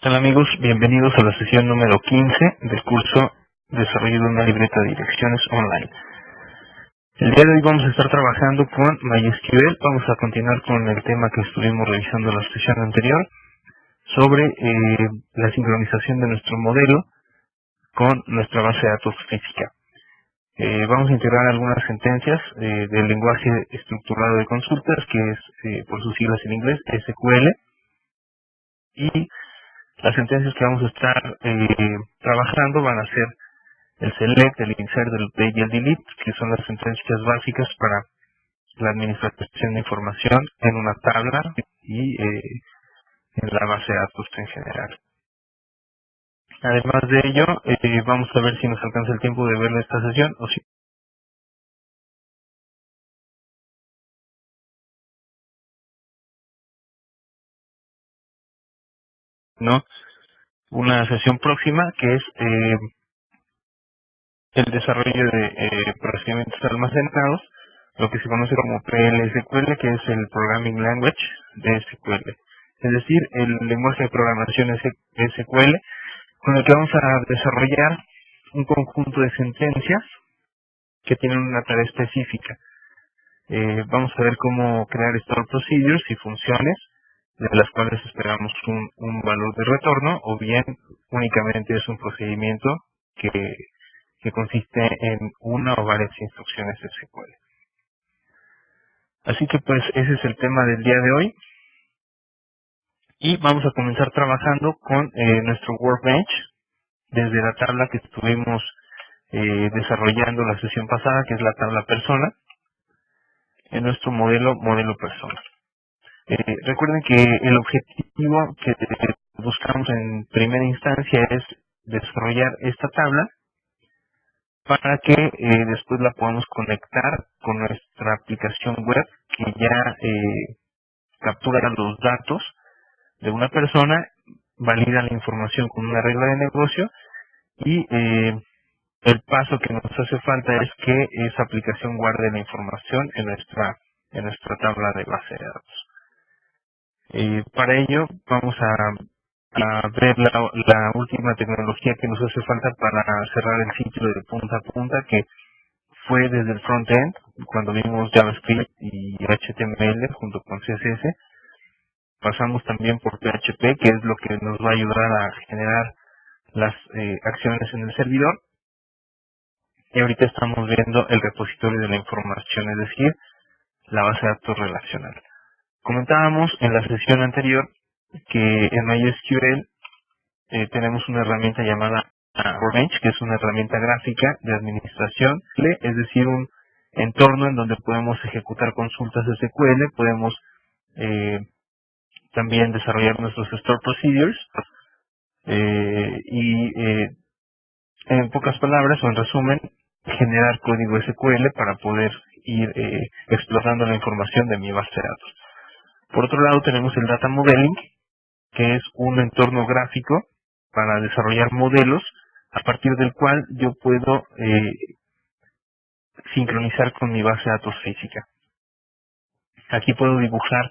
Hola amigos, bienvenidos a la sesión número 15 del curso Desarrollo de una libreta de direcciones online. El día de hoy vamos a estar trabajando con MySQL. Vamos a continuar con el tema que estuvimos revisando en la sesión anterior sobre la sincronización de nuestro modelo con nuestra base de datos física. Vamos a integrar algunas sentencias del lenguaje estructurado de consultas, que es por sus siglas en inglés SQL, y las sentencias que vamos a estar trabajando van a ser el select, el insert, el update y el delete, que son las sentencias básicas para la administración de información en una tabla y en la base de datos en general. Además de ello, vamos a ver si nos alcanza el tiempo de ver esta sesión o si no, una sesión próxima que es el desarrollo de procedimientos almacenados, lo que se conoce como PLSQL, que es el Programming Language de SQL. Es decir, el lenguaje de programación SQL, con el que vamos a desarrollar un conjunto de sentencias que tienen una tarea específica. Vamos a ver cómo crear store procedures y funciones, de las cuales esperamos un valor de retorno, o bien únicamente es un procedimiento que consiste en una o varias instrucciones SQL. Así que pues ese es el tema del día de hoy, y vamos a comenzar trabajando con nuestro Workbench desde la tabla que estuvimos desarrollando la sesión pasada, que es la tabla persona, en nuestro modelo persona. Recuerden que el objetivo que buscamos en primera instancia es desarrollar esta tabla para que después la podamos conectar con nuestra aplicación web, que ya captura los datos de una persona, valida la información con una regla de negocio, y el paso que nos hace falta es que esa aplicación guarde la información en nuestra tabla de base de datos. Para ello vamos a ver la última tecnología que nos hace falta para cerrar el sitio de punta a punta, que fue desde el frontend, cuando vimos JavaScript y HTML junto con CSS. Pasamos también por PHP, que es lo que nos va a ayudar a generar las acciones en el servidor. Y ahorita estamos viendo el repositorio de la información, es decir, la base de datos relacional. Comentábamos en la sesión anterior que en MySQL tenemos una herramienta llamada Workbench, que es una herramienta gráfica de administración, es decir, un entorno en donde podemos ejecutar consultas SQL, podemos también desarrollar nuestros store procedures y en pocas palabras o en resumen, generar código SQL para poder ir explorando la información de mi base de datos. Por otro lado tenemos el Data Modeling, que es un entorno gráfico para desarrollar modelos a partir del cual yo puedo sincronizar con mi base de datos física. Aquí puedo dibujar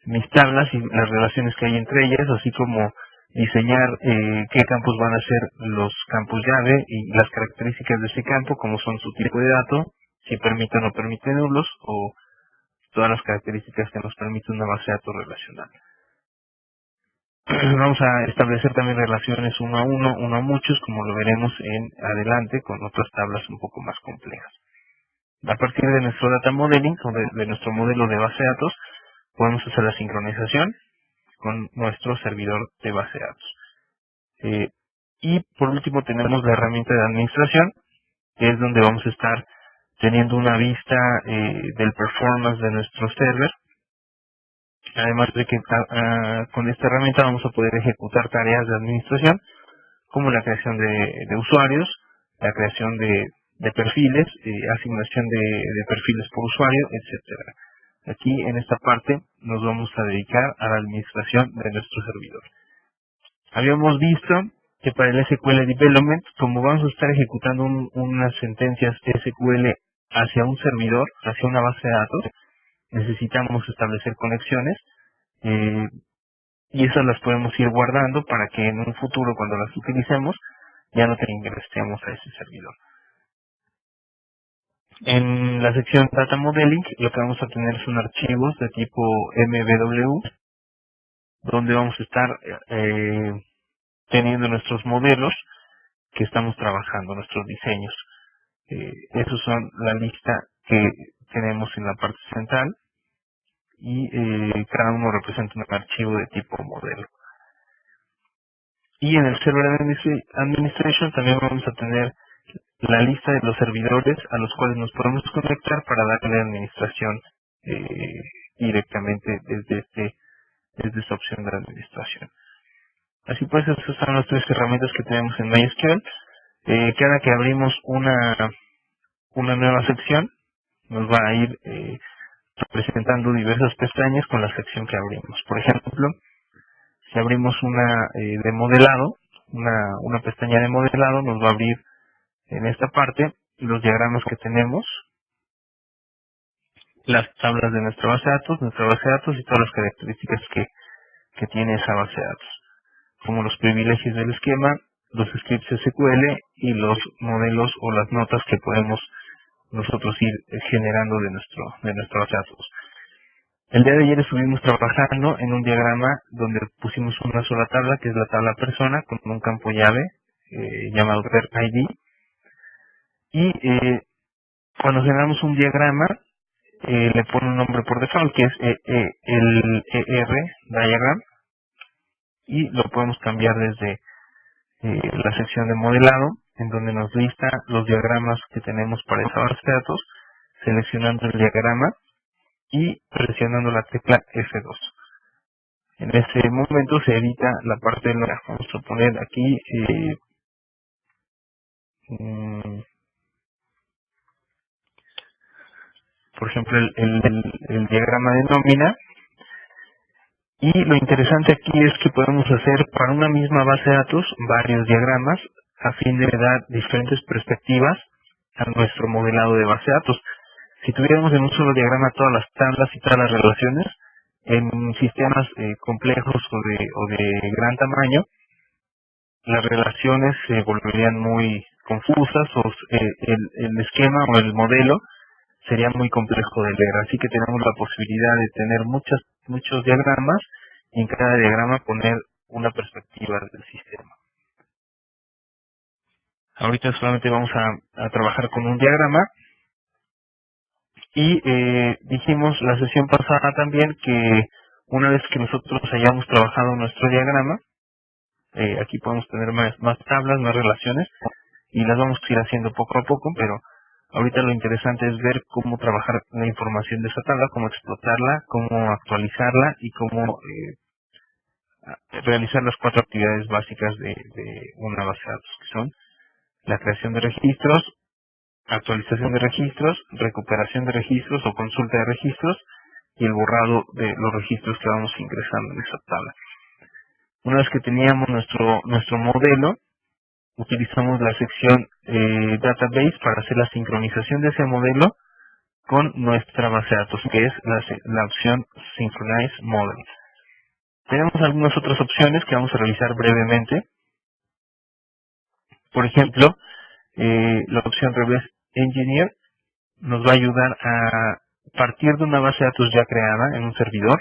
mis tablas y las relaciones que hay entre ellas, así como diseñar qué campos van a ser los campos llave y las características de ese campo, como son su tipo de dato, si permite o no permite nulos, o todas las características que nos permite una base de datos relacional. Vamos a establecer también relaciones uno a uno, uno a muchos, como lo veremos en adelante con otras tablas un poco más complejas. A partir de nuestro data modeling, o de nuestro modelo de base de datos, podemos hacer la sincronización con nuestro servidor de base de datos. Y por último tenemos la herramienta de administración, que es donde vamos a estar teniendo una vista del performance de nuestro server. Además de que con esta herramienta vamos a poder ejecutar tareas de administración, como la creación de usuarios, la creación de perfiles, asignación de perfiles por usuario, etcétera. Aquí en esta parte nos vamos a dedicar a la administración de nuestro servidor. Habíamos visto que para el SQL Development, como vamos a estar ejecutando unas sentencias SQL hacia un servidor, hacia una base de datos, necesitamos establecer conexiones. y esas las podemos ir guardando para que en un futuro, cuando las utilicemos, ya no te ingresemos a ese servidor. En la sección Data Modeling, lo que vamos a tener son archivos de tipo MVW, donde vamos a estar teniendo nuestros modelos que estamos trabajando, nuestros diseños. Esos son la lista que tenemos en la parte central y cada uno representa un archivo de tipo modelo. Y en el Server Administration también vamos a tener la lista de los servidores a los cuales nos podemos conectar para darle administración directamente desde esta opción de administración. Así pues, estas son las tres herramientas que tenemos en MySQL. Cada que abrimos una nueva sección, nos va a ir presentando diversas pestañas con la sección que abrimos. Por ejemplo, si abrimos una de modelado, una pestaña de modelado, nos va a abrir en esta parte los diagramas que tenemos, las tablas de nuestra base de datos y todas las características que tiene esa base de datos, como los privilegios del esquema, los scripts SQL y los modelos o las notas que podemos nosotros ir generando de nuestra base de datos. El día de ayer estuvimos trabajando en un diagrama donde pusimos una sola tabla, que es la tabla persona, con un campo llave llamado PER-ID. Y cuando generamos un diagrama, le pone un nombre por default, que es el ER diagram, y lo podemos cambiar desde la sección de modelado, en donde nos lista los diagramas que tenemos para esa base de datos, seleccionando el diagrama y presionando la tecla F2. En ese momento se edita la parte de la. Vamos a poner aquí por ejemplo el diagrama de nómina, y lo interesante aquí es que podemos hacer para una misma base de datos varios diagramas a fin de dar diferentes perspectivas a nuestro modelado de base de datos. Si tuviéramos en un solo diagrama todas las tablas y todas las relaciones, en sistemas complejos o de gran tamaño, las relaciones se volverían muy confusas o el esquema o el modelo sería muy complejo de leer. Así que tenemos la posibilidad de tener muchos diagramas y en cada diagrama poner una perspectiva del sistema. Ahorita solamente vamos a trabajar con un diagrama. Y dijimos la sesión pasada también que una vez que nosotros hayamos trabajado nuestro diagrama, aquí podemos tener más tablas, más relaciones, y las vamos a ir haciendo poco a poco, pero ahorita lo interesante es ver cómo trabajar la información de esa tabla, cómo explotarla, cómo actualizarla y cómo realizar las 4 actividades básicas de una base de datos, que son la creación de registros, actualización de registros, recuperación de registros o consulta de registros y el borrado de los registros que vamos ingresando en esa tabla. Una vez que teníamos nuestro modelo, utilizamos la sección Database para hacer la sincronización de ese modelo con nuestra base de datos, que es la opción Synchronize Model. Tenemos algunas otras opciones que vamos a revisar brevemente. Por ejemplo, la opción Reverse Engineer nos va a ayudar a partir de una base de datos ya creada en un servidor,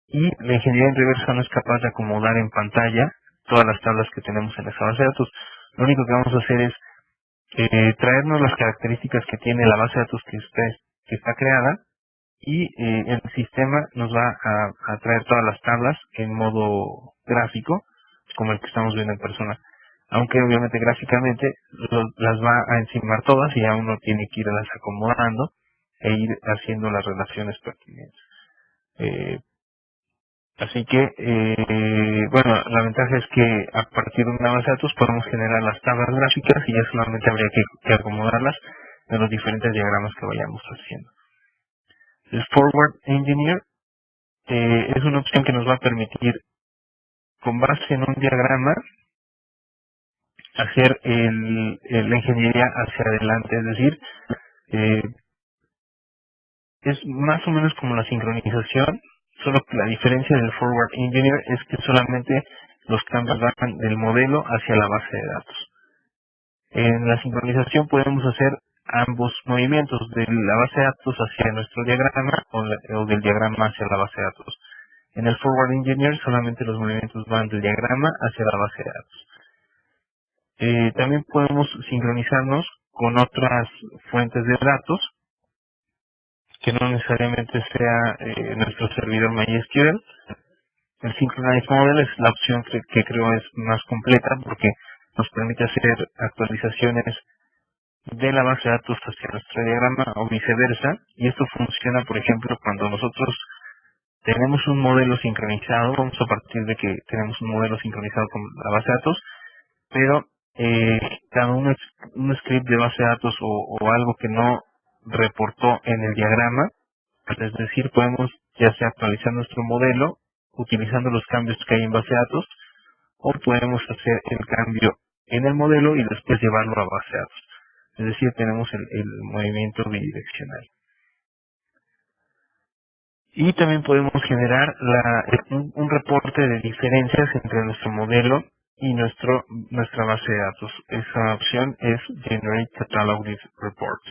y la ingeniería en reversa no es capaz de acomodar en pantalla todas las tablas que tenemos en esa base de datos. Lo único que vamos a hacer es traernos las características que tiene la base de datos que está creada, y el sistema nos va a traer todas las tablas en modo gráfico, como el que estamos viendo en persona. Aunque obviamente gráficamente las va a encimar todas y ya uno tiene que irlas acomodando e ir haciendo las relaciones pertinentes. Así que, bueno, la ventaja es que a partir de una base de datos podemos generar las tablas gráficas y ya solamente habría que acomodarlas en los diferentes diagramas que vayamos haciendo. El Forward Engineer es una opción que nos va a permitir, con base en un diagrama, hacer la ingeniería hacia adelante. Es decir, es más o menos como la sincronización, solo que la diferencia del Forward Engineer es que solamente los cambios van del modelo hacia la base de datos. En la sincronización podemos hacer ambos movimientos, de la base de datos hacia nuestro diagrama o del diagrama hacia la base de datos. En el Forward Engineer solamente los movimientos van del diagrama hacia la base de datos. También podemos sincronizarnos con otras fuentes de datos, que no necesariamente sea nuestro servidor MySQL. El Synchronize Model es la opción que creo es más completa porque nos permite hacer actualizaciones de la base de datos hacia nuestro diagrama o viceversa. Y esto funciona, por ejemplo, cuando nosotros tenemos un modelo sincronizado, vamos a partir de que tenemos un modelo sincronizado con la base de datos, pero cada un script de base de datos o algo que no reportó en el diagrama, es decir, podemos ya sea actualizar nuestro modelo utilizando los cambios que hay en base de datos, o podemos hacer el cambio en el modelo y después llevarlo a base de datos. Es decir, tenemos el movimiento bidireccional. Y también podemos generar un reporte de diferencias entre nuestro modelo y nuestra base de datos. Esa opción es Generate Catalog Report.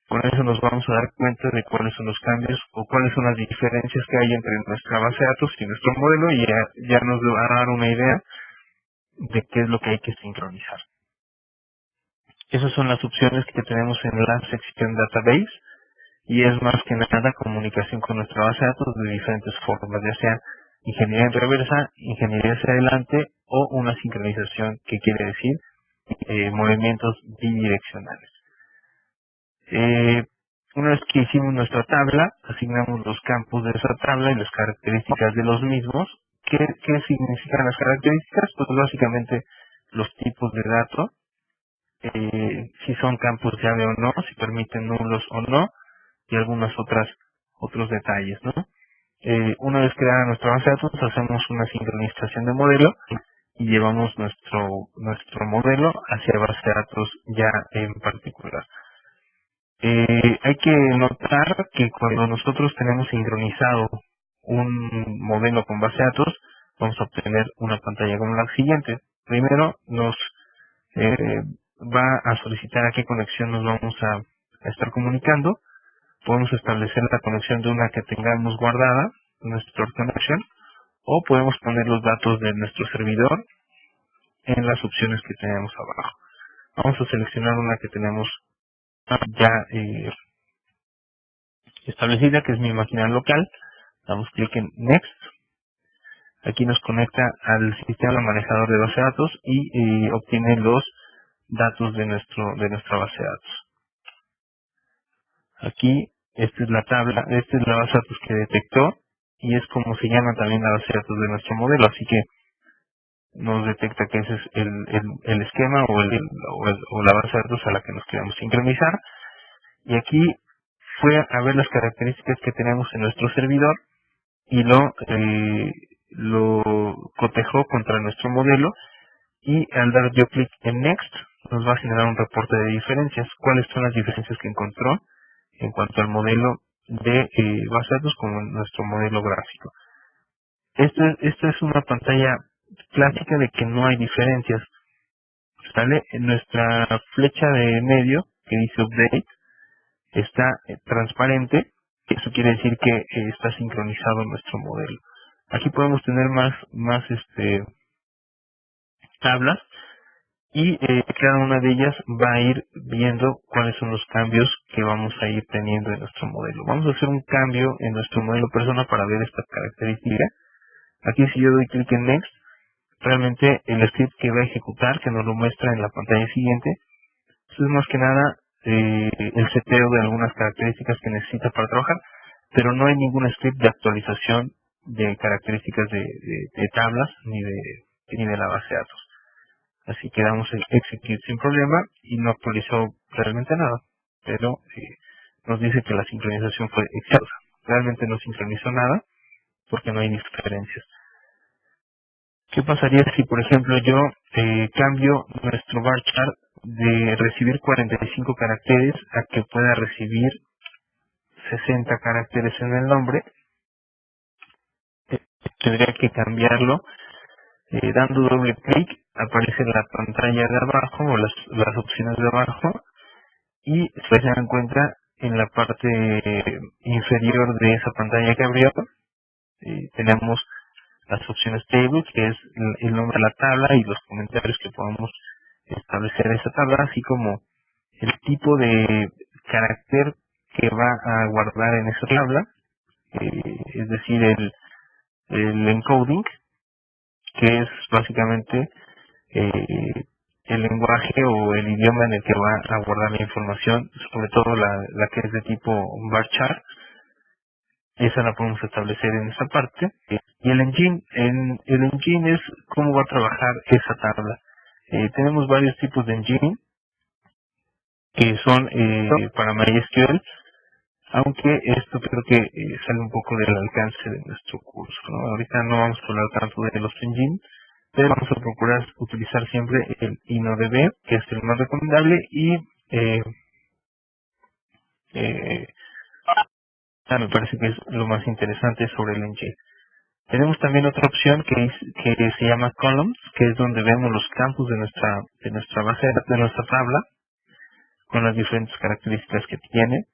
Con eso nos vamos a dar cuenta de cuáles son los cambios o cuáles son las diferencias que hay entre nuestra base de datos y nuestro modelo, y ya nos va a dar una idea de qué es lo que hay que sincronizar. Esas son las opciones que tenemos en la sección Database, y es más que nada comunicación con nuestra base de datos de diferentes formas, ya sea ingeniería en reversa, ingeniería hacia adelante o una sincronización, que quiere decir movimientos bidireccionales. Una vez que hicimos nuestra tabla, asignamos los campos de esa tabla y las características de los mismos. ¿Qué significan las características? Pues básicamente los tipos de datos, si son campos llave o no, si permiten nulos o no, y algunos otros detalles, ¿no? Una vez creada nuestra base de datos, hacemos una sincronización de modelo y llevamos nuestro modelo hacia base de datos ya en particular. Hay que notar que cuando nosotros tenemos sincronizado un modelo con base de datos, vamos a obtener una pantalla como la siguiente. Primero nos va a solicitar a qué conexión nos vamos a estar comunicando. Podemos establecer la conexión de una que tengamos guardada, nuestra connection, o podemos poner los datos de nuestro servidor en las opciones que tenemos abajo. Vamos a seleccionar una que tenemos ya establecida, que es mi máquina local. Damos clic en Next. Aquí nos conecta al sistema manejador de base de datos y obtiene los datos de nuestra base de datos. Aquí, esta es la tabla, esta es la base de datos que detectó, y es como se llama también la base de datos de nuestro modelo, así que nos detecta que ese es el esquema o la base de datos a la que nos queremos sincronizar. Y aquí fue a ver las características que tenemos en nuestro servidor y lo cotejó contra nuestro modelo, y al dar yo clic en Next nos va a generar un reporte de diferencias. ¿Cuáles son las diferencias que encontró en cuanto al modelo de base de datos como nuestro modelo gráfico? Esta es una pantalla clásica de que no hay diferencias. ¿Sale? En nuestra flecha de medio que dice Update está transparente. Eso quiere decir que está sincronizado nuestro modelo. Aquí podemos tener más tablas, y cada una de ellas va a ir viendo cuáles son los cambios que vamos a ir teniendo en nuestro modelo. Vamos a hacer un cambio en nuestro modelo persona para ver esta característica. Aquí, si yo doy clic en Next, realmente el script que va a ejecutar, que nos lo muestra en la pantalla siguiente, es más que nada el seteo de algunas características que necesita para trabajar, pero no hay ningún script de actualización de características de tablas ni de la base de datos. Así que damos el execute sin problema y no actualizó realmente nada, pero nos dice que la sincronización fue exitosa. Realmente no sincronizó nada porque no hay diferencias. ¿Qué pasaría si, por ejemplo, yo cambio nuestro bar chart de recibir 45 caracteres a que pueda recibir 60 caracteres en el nombre? tendría que cambiarlo. Dando doble clic aparece la pantalla de abajo o las opciones de abajo, y si se dan cuenta en la parte inferior de esa pantalla que abrió tenemos las opciones table, que es el nombre de la tabla y los comentarios que podamos establecer en esa tabla, así como el tipo de carácter que va a guardar en esa tabla, es decir, el encoding, que es básicamente el lenguaje o el idioma en el que va a guardar la información, sobre todo la que es de tipo varchar. Esa la podemos establecer en esa parte. Y el engine, el engine es cómo va a trabajar esa tabla. Tenemos varios tipos de engine que son para MySQL, aunque esto creo que sale un poco del alcance de nuestro curso, ¿no? Ahorita no vamos a hablar tanto de los engines, pero vamos a procurar utilizar siempre el InnoDB, que es el más recomendable, y eh, me parece que es lo más interesante sobre el engine. Tenemos también otra opción que se llama Columns, que es donde vemos los campos de nuestra base, de nuestra tabla, con las diferentes características que tiene.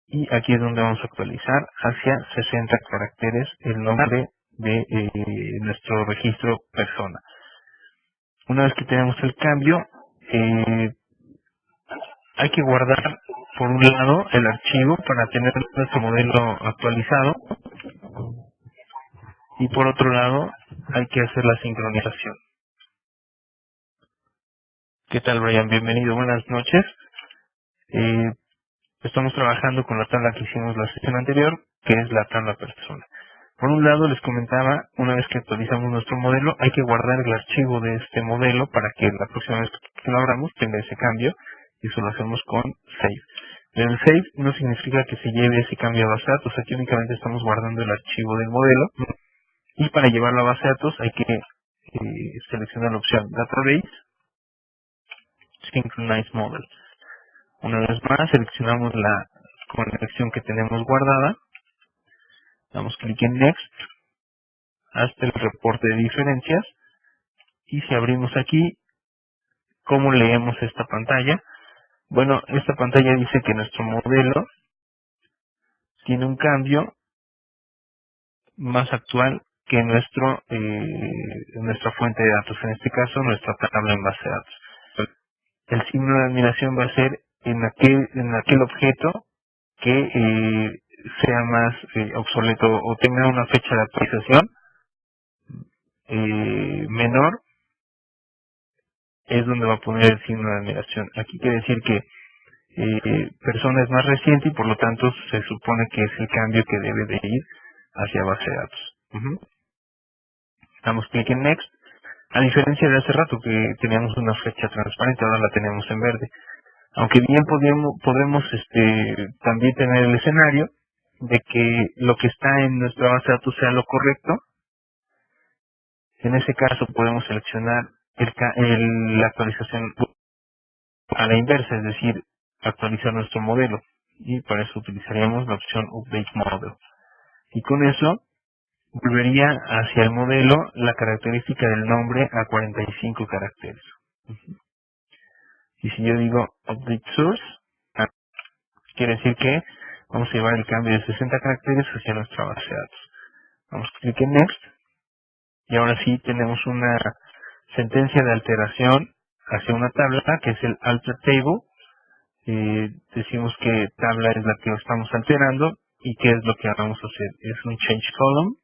Y aquí es donde vamos a actualizar hacia 60 caracteres el nombre de nuestro registro persona. Una vez que tenemos el cambio, hay que guardar por un lado el archivo para tener nuestro modelo actualizado, y por otro lado hay que hacer la sincronización. ¿Qué tal, Brian? Bienvenido, buenas noches. Estamos trabajando con la tabla que hicimos la sesión anterior, que es la tabla persona. Por un lado, les comentaba, una vez que actualizamos nuestro modelo, hay que guardar el archivo de este modelo para que la próxima vez que lo abramos tenga ese cambio, y eso lo hacemos con save. Pero el save no significa que se lleve ese cambio a base de datos, aquí únicamente estamos guardando el archivo del modelo, y para llevarlo a base de datos hay que seleccionar la opción Database, Synchronize Model. Una vez más, seleccionamos la conexión que tenemos guardada, damos clic en Next, hasta el reporte de diferencias, y si abrimos aquí, ¿cómo leemos esta pantalla? Bueno, esta pantalla dice que nuestro modelo tiene un cambio más actual que nuestra fuente de datos, en este caso nuestra tabla en base de datos. El signo de admiración va a ser en aquel objeto que sea más obsoleto o tenga una fecha de actualización menor, es donde va a poner el signo de admiración. Aquí quiere decir que persona es más reciente y por lo tanto se supone que es el cambio que debe de ir hacia base de datos. Damos clic en Next. A diferencia de hace rato que teníamos una flecha transparente, ahora la tenemos en verde. Aunque bien podemos también tener el escenario de que lo que está en nuestra base de datos sea lo correcto. En ese caso podemos seleccionar la actualización a la inversa, es decir, actualizar nuestro modelo. Y para eso utilizaríamos la opción Update Model. Y con eso volvería hacia el modelo la característica del nombre a 45 caracteres. Y si yo digo Update Source, quiere decir que vamos a llevar el cambio de 60 caracteres hacia nuestra base de datos. Damos clic en Next y ahora sí tenemos una sentencia de alteración hacia una tabla que es el Alter Table. Decimos que tabla es la que estamos alterando y qué es lo que vamos a hacer. Es un Change Column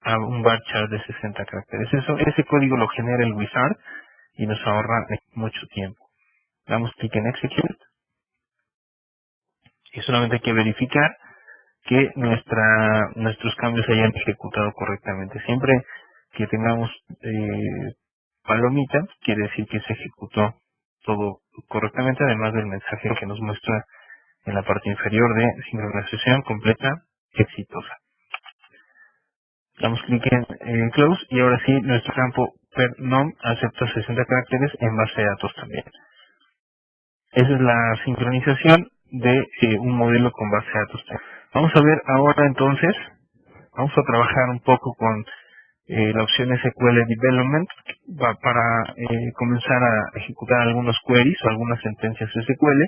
a un varchar de 60 caracteres. Ese código lo genera el wizard y nos ahorra mucho tiempo. Damos clic en Execute y solamente hay que verificar que nuestros cambios se hayan ejecutado correctamente. Siempre que tengamos palomita, quiere decir que se ejecutó todo correctamente, además del mensaje que nos muestra en la parte inferior de sincronización completa exitosa. Damos clic en Close y ahora sí nuestro campo per_nom acepta 60 caracteres en base de datos también. Esa es la sincronización de un modelo con base de datos. Vamos a ver ahora entonces Vamos a trabajar un poco con la opción SQL Development para comenzar a ejecutar algunos queries o algunas sentencias SQL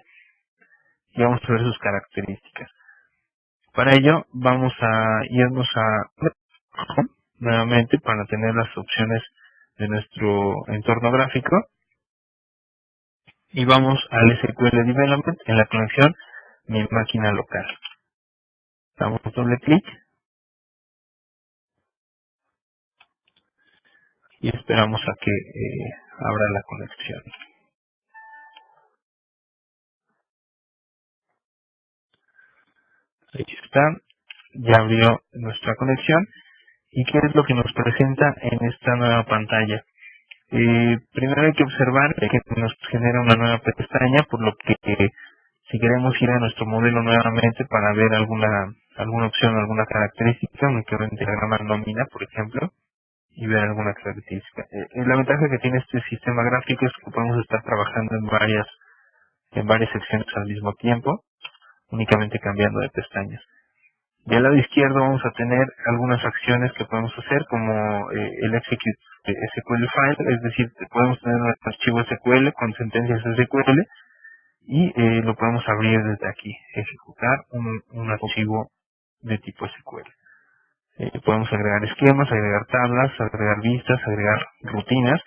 y vamos a ver sus características. Para ello vamos a irnos a nuevamente para tener las opciones de nuestro entorno gráfico y vamos al SQL Development en la conexión mi máquina local. Damos doble clic y esperamos a que abra la conexión. Ahí está, ya abrió nuestra conexión. ¿Y qué es lo que nos presenta en esta nueva pantalla? Primero hay que observar que nos genera una nueva pestaña, por lo que si queremos ir a nuestro modelo nuevamente para ver alguna opción, alguna característica, un diagrama nómina, por ejemplo, y ver alguna característica. La ventaja que tiene este sistema gráfico es que podemos estar trabajando en varias secciones al mismo tiempo, únicamente cambiando de pestañas. Del lado izquierdo vamos a tener algunas acciones que podemos hacer, como el execute SQL file, es decir, podemos tener un archivo SQL con sentencias SQL y lo podemos abrir desde aquí, ejecutar un archivo de tipo SQL. Podemos agregar esquemas, agregar tablas, agregar vistas, agregar rutinas,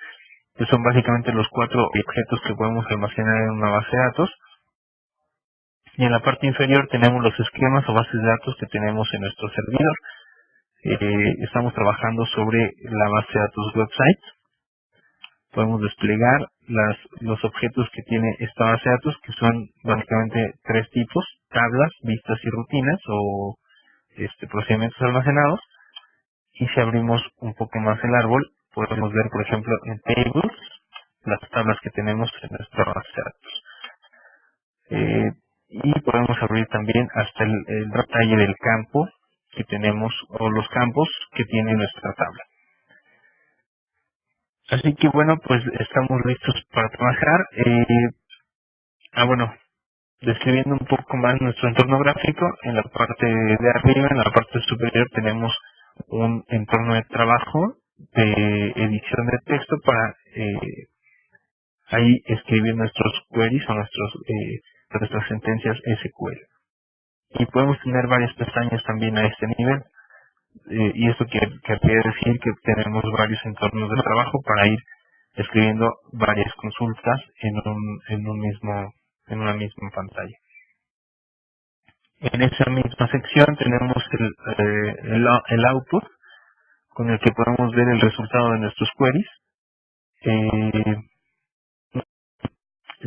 que son básicamente los 4 objetos que podemos almacenar en una base de datos. Y en la parte inferior tenemos los esquemas o bases de datos que tenemos en nuestro servidor. Estamos trabajando sobre la base de datos website. Podemos desplegar los objetos que tiene esta base de datos, que son básicamente 3 tipos: tablas, vistas y rutinas, o procedimientos almacenados. Y si abrimos un poco más el árbol, podemos ver, por ejemplo, en tables, las tablas que tenemos en nuestra base de datos. Y podemos abrir también hasta el detalle del campo que tenemos, o los campos que tiene nuestra tabla. Así que bueno, pues estamos listos para trabajar. Bueno, describiendo un poco más nuestro entorno gráfico, en la parte de arriba, en la parte superior, tenemos un entorno de trabajo de edición de texto para ahí escribir nuestros queries o nuestras sentencias SQL. Y podemos tener varias pestañas también a este nivel. Y esto quiere decir que tenemos varios entornos de trabajo para ir escribiendo varias consultas en una misma pantalla. En esa misma sección tenemos el output, con el que podemos ver el resultado de nuestros queries.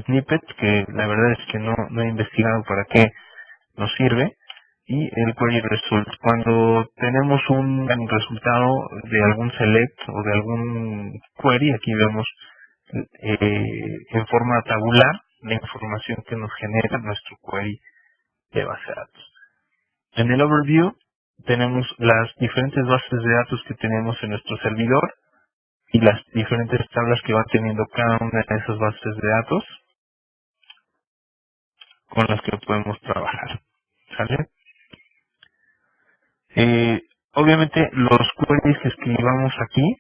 Snippet, que la verdad es que no he investigado para qué nos sirve. Y el query result, cuando tenemos un resultado de algún select o de algún query, aquí vemos en forma tabular la información que nos genera nuestro query de base de datos. En el overview tenemos las diferentes bases de datos que tenemos en nuestro servidor y las diferentes tablas que va teniendo cada una de esas bases de datos con las que podemos trabajar. ¿Sale? Obviamente los queries que escribamos aquí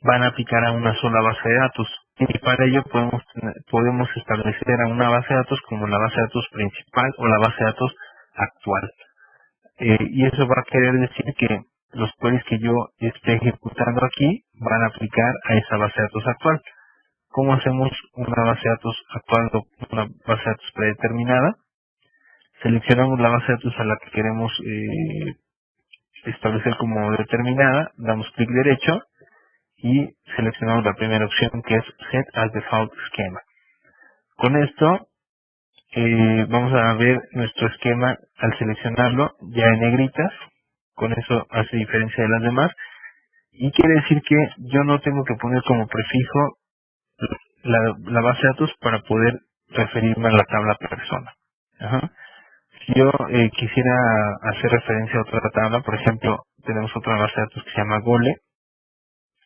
van a aplicar a una sola base de datos y para ello podemos establecer a una base de datos como la base de datos principal o la base de datos actual. Y eso va a querer decir que los queries que yo esté ejecutando aquí van a aplicar a esa base de datos actual. ¿Cómo hacemos una base de datos actual o una base de datos predeterminada? Seleccionamos la base de datos a la que queremos establecer como determinada, damos clic derecho y seleccionamos la primera opción, que es Set as Default Schema. Con esto vamos a ver nuestro esquema al seleccionarlo ya en negritas. Con eso hace diferencia de las demás y quiere decir que yo no tengo que poner como prefijo la base de datos para poder referirme a la tabla persona. Ajá. Si yo quisiera hacer referencia a otra tabla, por ejemplo, tenemos otra base de datos que se llama Gole,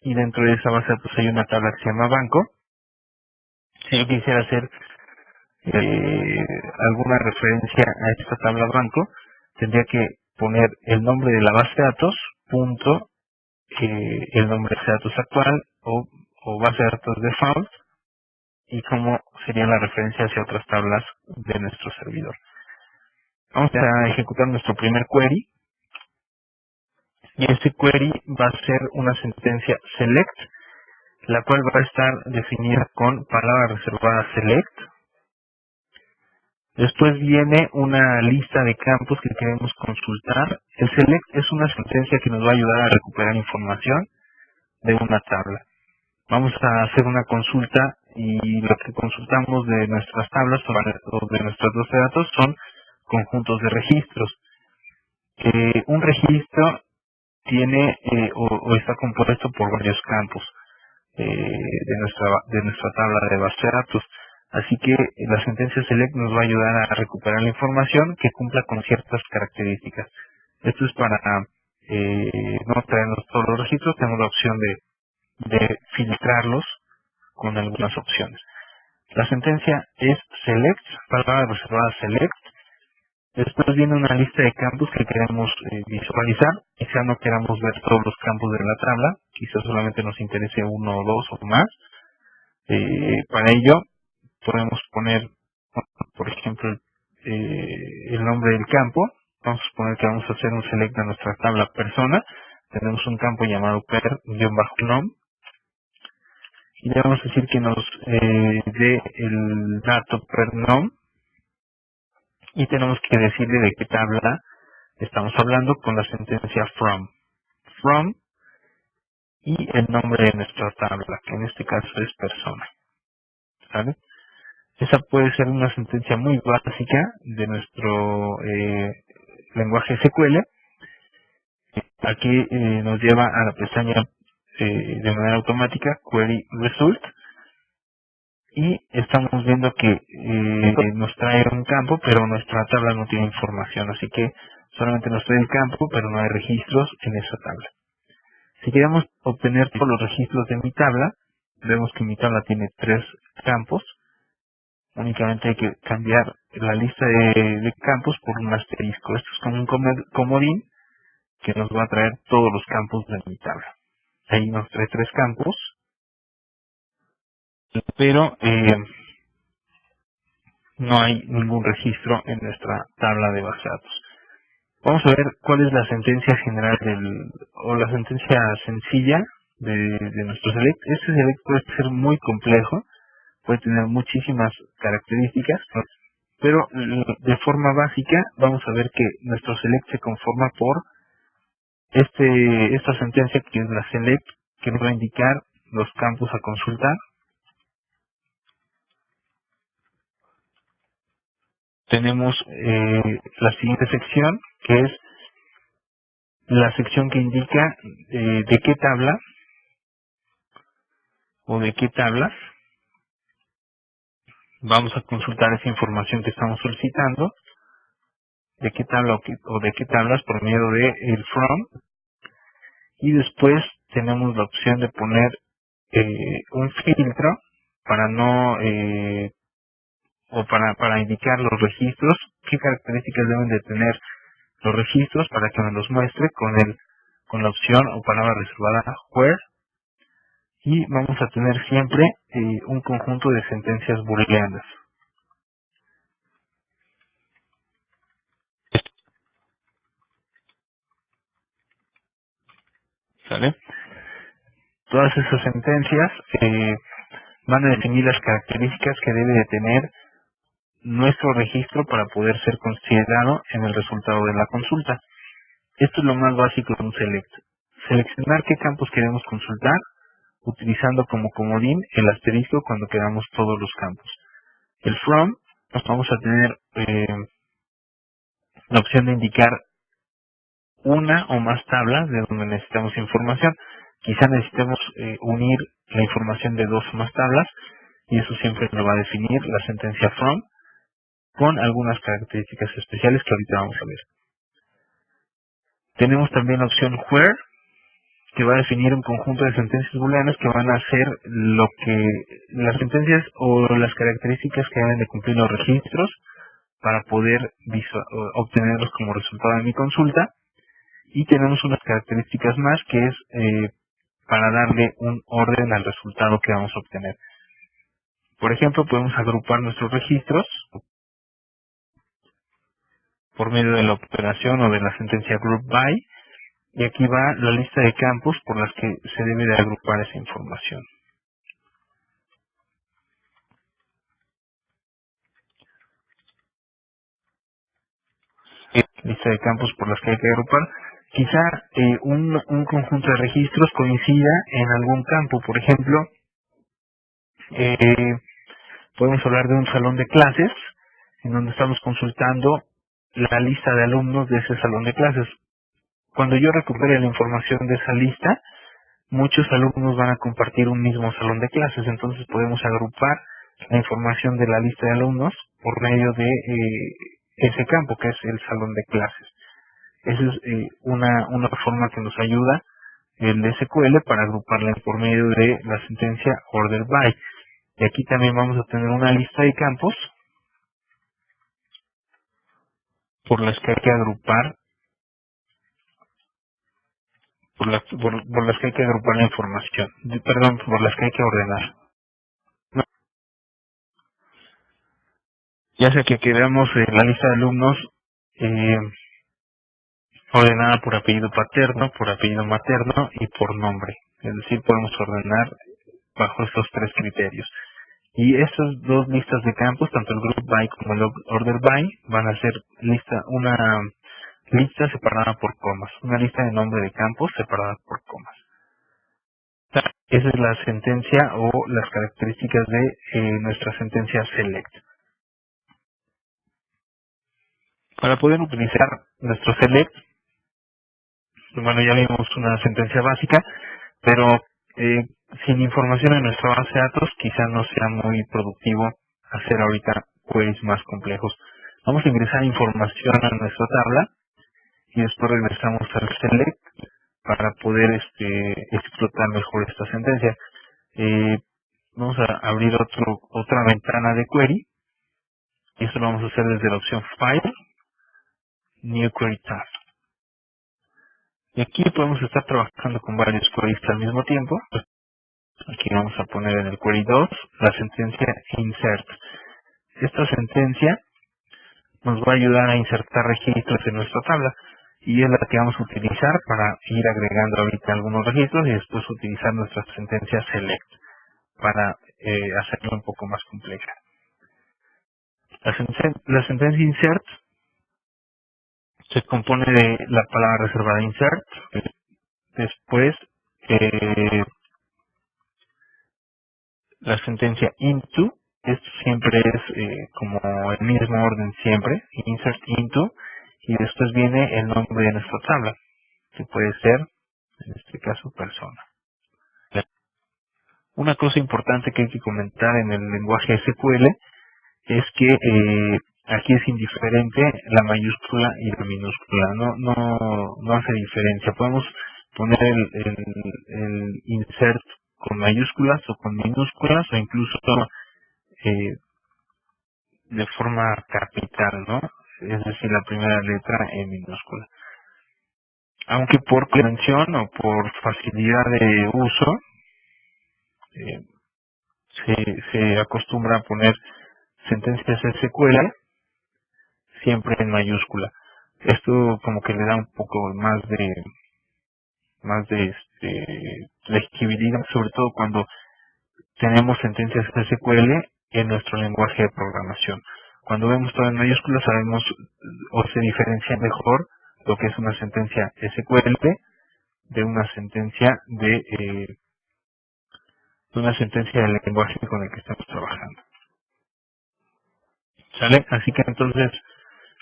y dentro de esa base de datos hay una tabla que se llama Banco. Si yo quisiera hacer alguna referencia a esta tabla Banco, tendría que poner el nombre de la base de datos, punto, el nombre de base de datos actual o base de datos default, y cómo sería la referencia hacia otras tablas de nuestro servidor. Vamos a ejecutar nuestro primer query, y este query va a ser una sentencia select, la cual va a estar definida con palabra reservada select. Después viene una lista de campos que queremos consultar. El select es una sentencia que nos va a ayudar a recuperar información de una tabla. Vamos a hacer una consulta y lo que consultamos de nuestras tablas o de nuestros dos datos son conjuntos de registros. Un registro tiene o está compuesto por varios campos de nuestra tabla de base de datos. Así que la sentencia select nos va a ayudar a recuperar la información que cumpla con ciertas características. Esto es para no traernos todos los registros, tenemos la opción de filtrarlos con algunas opciones. La sentencia es select, palabra reservada select. Después viene una lista de campos que queremos visualizar. Quizá no queramos ver todos los campos de la tabla, quizá solamente nos interese uno o dos o más. Para ello podemos poner, por ejemplo, el nombre del campo. Vamos a suponer que vamos a hacer un select de nuestra tabla persona. Tenemos un campo llamado per-nom y le vamos a decir que nos dé el dato per-nom, y tenemos que decirle de qué tabla estamos hablando con la sentencia from y el nombre de nuestra tabla, que en este caso es persona. ¿Sale? Esa puede ser una sentencia muy básica de nuestro lenguaje SQL. Aquí nos lleva a la pestaña de manera automática Query Result, y estamos viendo que nos trae un campo, pero nuestra tabla no tiene información, así que solamente nos trae el campo, pero no hay registros en esa tabla. Si queremos obtener todos los registros de mi tabla, vemos que mi tabla tiene 3 campos. Únicamente hay que cambiar la lista de campos por un asterisco. Esto es como un comodín que nos va a traer todos los campos de mi tabla. Ahí nos trae 3 campos, pero no hay ningún registro en nuestra tabla de base de datos. Vamos a ver cuál es la sentencia general o la sentencia sencilla de nuestro select. Este select puede ser muy complejo, puede tener muchísimas características, pero de forma básica vamos a ver que nuestro select se conforma por esta sentencia, que es la select, que nos va a indicar los campos a consultar. Tenemos la siguiente sección, que es la sección que indica de qué tabla o de qué tablas vamos a consultar esa información que estamos solicitando, de qué tabla o de qué tablas por medio de el from, y después tenemos la opción de poner un filtro para no o para indicar los registros, qué características deben de tener los registros para que me los muestre con la opción o palabra reservada where, y vamos a tener siempre un conjunto de sentencias booleanas. ¿Sale? Todas esas sentencias van a definir las características que debe de tener nuestro registro para poder ser considerado en el resultado de la consulta. Esto es lo más básico de un select. Seleccionar qué campos queremos consultar, utilizando como comodín el asterisco cuando queramos todos los campos. El from, nos vamos a tener la opción de indicar una o más tablas de donde necesitamos información. Quizá necesitemos unir la información de 2 o más tablas, y eso siempre lo va a definir la sentencia from, con algunas características especiales que ahorita vamos a ver. Tenemos también la opción where, que va a definir un conjunto de sentencias booleanas que van a hacer lo que las sentencias o las características que deben de cumplir los registros para poder obtenerlos como resultado de mi consulta. Y tenemos unas características más que es para darle un orden al resultado que vamos a obtener. Por ejemplo, podemos agrupar nuestros registros por medio de la operación o de la sentencia group by, y aquí va la lista de campos por las que se debe de agrupar esa información. Lista de campos por las que hay que agrupar. Quizá un conjunto de registros coincida en algún campo. Por ejemplo, podemos hablar de un salón de clases en donde estamos consultando la lista de alumnos de ese salón de clases. Cuando yo recupere la información de esa lista, muchos alumnos van a compartir un mismo salón de clases, entonces podemos agrupar la información de la lista de alumnos por medio de ese campo que es el salón de clases. Esa es una forma que nos ayuda el SQL para agruparla por medio de la sentencia order by. Y aquí también vamos a tener una lista de campos por las que hay que agrupar, por las que hay que agrupar la información, perdón, por las que hay que ordenar. No, ya sea que queramos la lista de alumnos eh, ordenada por apellido paterno, por apellido materno y por nombre. Es decir, podemos ordenar bajo estos tres criterios. Y estas dos listas de campos, tanto el group by como el order by, van a ser una lista separada por comas, una lista de nombre de campos separada por comas. Esa es la sentencia o las características de nuestra sentencia select. Para poder utilizar nuestro select, bueno, ya vimos una sentencia básica, pero sin información en nuestra base de datos quizá no sea muy productivo hacer ahorita queries más complejos. Vamos a ingresar información a nuestra tabla y después regresamos al select para poder explotar mejor esta sentencia. Vamos a abrir otra ventana de query y esto lo vamos a hacer desde la opción File, New Query Tab. Y aquí podemos estar trabajando con varios queries al mismo tiempo. Aquí vamos a poner en el query 2 la sentencia insert. Esta sentencia nos va a ayudar a insertar registros en nuestra tabla y es la que vamos a utilizar para ir agregando ahorita algunos registros y después utilizar nuestra sentencia select para hacerlo un poco más compleja. La sentencia insert se compone de la palabra reservada insert, después la sentencia into, esto siempre es como el mismo orden siempre, insert into, y después viene el nombre de nuestra tabla, que puede ser, en este caso, persona. Una cosa importante que hay que comentar en el lenguaje SQL es que aquí es indiferente la mayúscula y la minúscula, no hace diferencia. Podemos poner el insert con mayúsculas o con minúsculas o incluso de forma capital, ¿no? Es decir, la primera letra en minúscula. Aunque por convención o por facilidad de uso eh, se acostumbra a poner sentencias SQL siempre en mayúscula. Esto como que le da un poco más de legibilidad, sobre todo cuando tenemos sentencias SQL en nuestro lenguaje de programación. Cuando vemos todo en mayúsculas sabemos o se diferencia mejor lo que es una sentencia SQL de una sentencia del lenguaje con el que estamos trabajando. ¿Sale? Así que entonces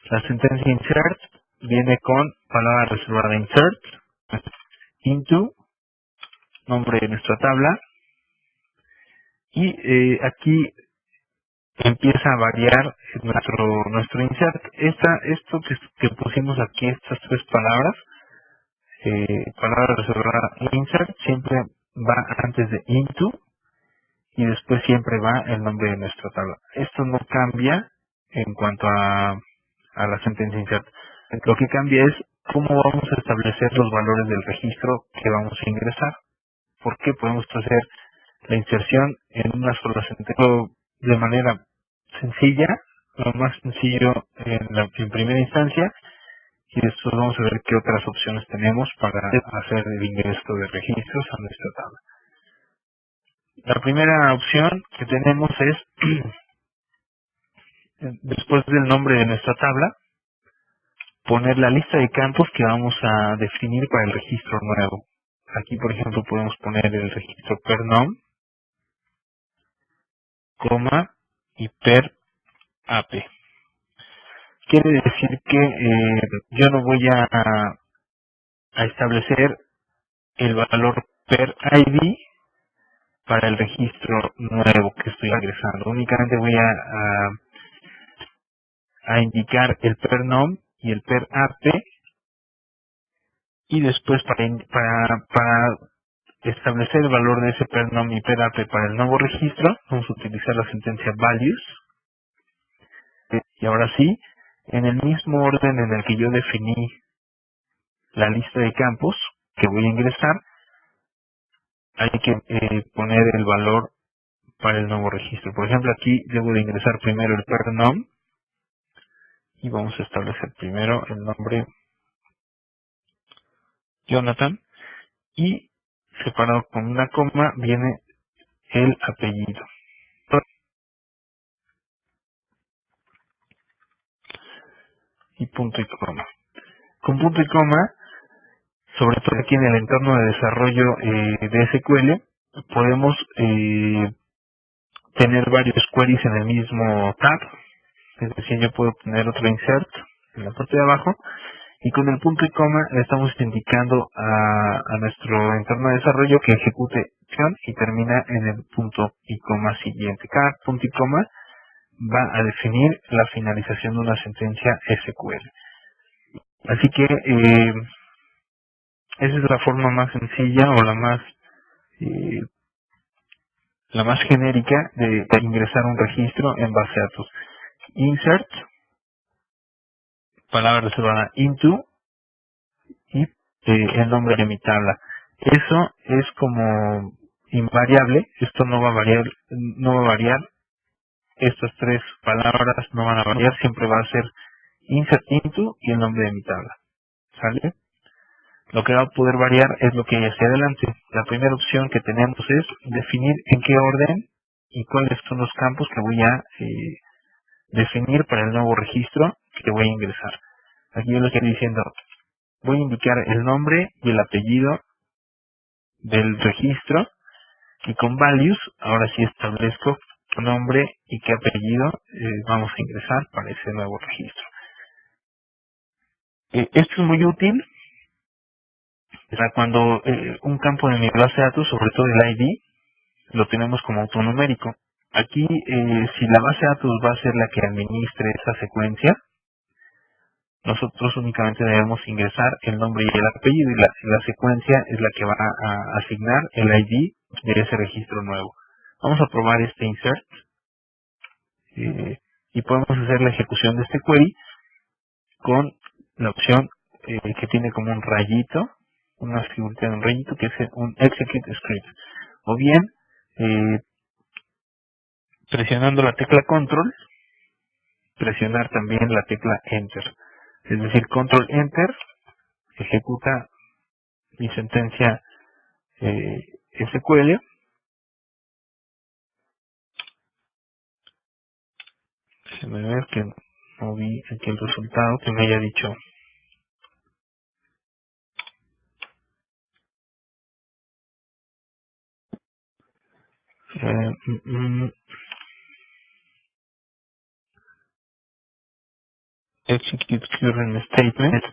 la sentencia insert viene con palabra reservada insert, into, nombre de nuestra tabla, y aquí empieza a variar nuestro insert. Esto que pusimos aquí, estas tres palabras, palabra reservada insert, siempre va antes de into y después siempre va el nombre de nuestra tabla. Esto no cambia en cuanto a la sentencia insert. Lo que cambia es cómo vamos a establecer los valores del registro que vamos a ingresar. Porque podemos hacer la inserción en una sola sentencia de manera sencilla, lo más sencillo en primera instancia, y después vamos a ver qué otras opciones tenemos para hacer el ingreso de registros a nuestra tabla. La primera opción que tenemos es, después del nombre de nuestra tabla, poner la lista de campos que vamos a definir para el registro nuevo. Aquí, por ejemplo, podemos poner el registro per nom, coma y per ap. Quiere decir que yo no voy a establecer el valor per ID para el registro nuevo que estoy ingresando. Únicamente voy a indicar el per nom y el per ap, y después para establecer el valor de ese per nom y per ap para el nuevo registro vamos a utilizar la sentencia values. Y ahora sí, en el mismo orden en el que yo definí la lista de campos que voy a ingresar, hay que poner el valor para el nuevo registro. Por ejemplo, aquí debo de ingresar primero el per nom y vamos a establecer primero el nombre Jonathan, y separado con una coma viene el apellido y punto y coma. Con punto y coma, sobre todo aquí en el entorno de desarrollo de SQL, podemos tener varios queries en el mismo tab. Es decir, yo puedo tener otro insert en la parte de abajo, y con el punto y coma le estamos indicando a nuestro entorno de desarrollo que ejecute acción y termina en el punto y coma siguiente. Cada punto y coma va a definir la finalización de una sentencia SQL. Así que esa es la forma más sencilla o eh, la más genérica de ingresar un registro en base a datos. Insert, palabra reservada into, y el nombre de mi tabla. Eso es como invariable, esto no va a variar, estas tres palabras no van a variar, siempre va a ser insert into y el nombre de mi tabla. ¿Sale? Lo que va a poder variar es lo que hay hacia adelante. La primera opción que tenemos es definir en qué orden y cuáles son los campos que voy a definir para el nuevo registro que voy a ingresar. Aquí yo le estoy diciendo, voy a indicar el nombre y el apellido del registro, y con values ahora sí establezco qué nombre y qué apellido vamos a ingresar para ese nuevo registro. Esto es muy útil para cuando un campo de mi base de datos, sobre todo el ID, lo tenemos como autonumérico. Aquí, si la base de datos va a ser la que administre esa secuencia, nosotros únicamente debemos ingresar el nombre y el apellido, y la secuencia es la que va a asignar el ID de ese registro nuevo. Vamos a probar este insert y podemos hacer la ejecución de este query con la opción que tiene como un rayito, una figurita de un rayito, que es un execute script. O bien, presionando la tecla control, presionar también la tecla enter. Es decir, control enter ejecuta mi sentencia SQL. Déjenme ver que no vi aquí el resultado que me haya dicho. Execute current statement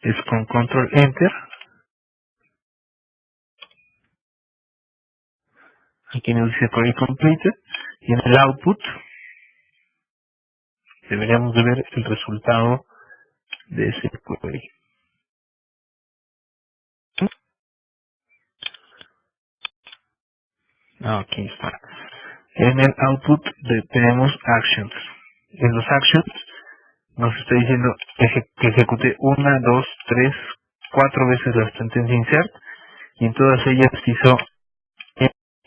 es con control enter. Aquí nos dice query completed, y en el output deberíamos de ver el resultado de ese query. Aquí está. En el output tenemos actions. en los actions nos está diciendo que ejecute 1, 2, 3, 4 veces la sentencia insert, y en todas ellas hizo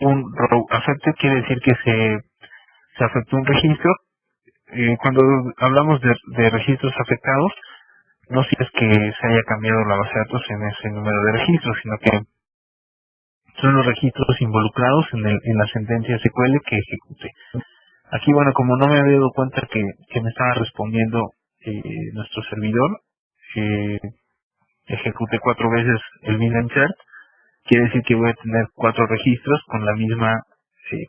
un row affected, quiere decir que se afectó un registro. Cuando hablamos de registros afectados, no si es que se haya cambiado la base de datos en ese número de registros, sino que son los registros involucrados en la sentencia SQL que ejecute. Aquí, bueno, como no me había dado cuenta que me estaba respondiendo nuestro servidor, ejecute 4 veces el mismo insert, quiere decir que voy a tener 4 registros con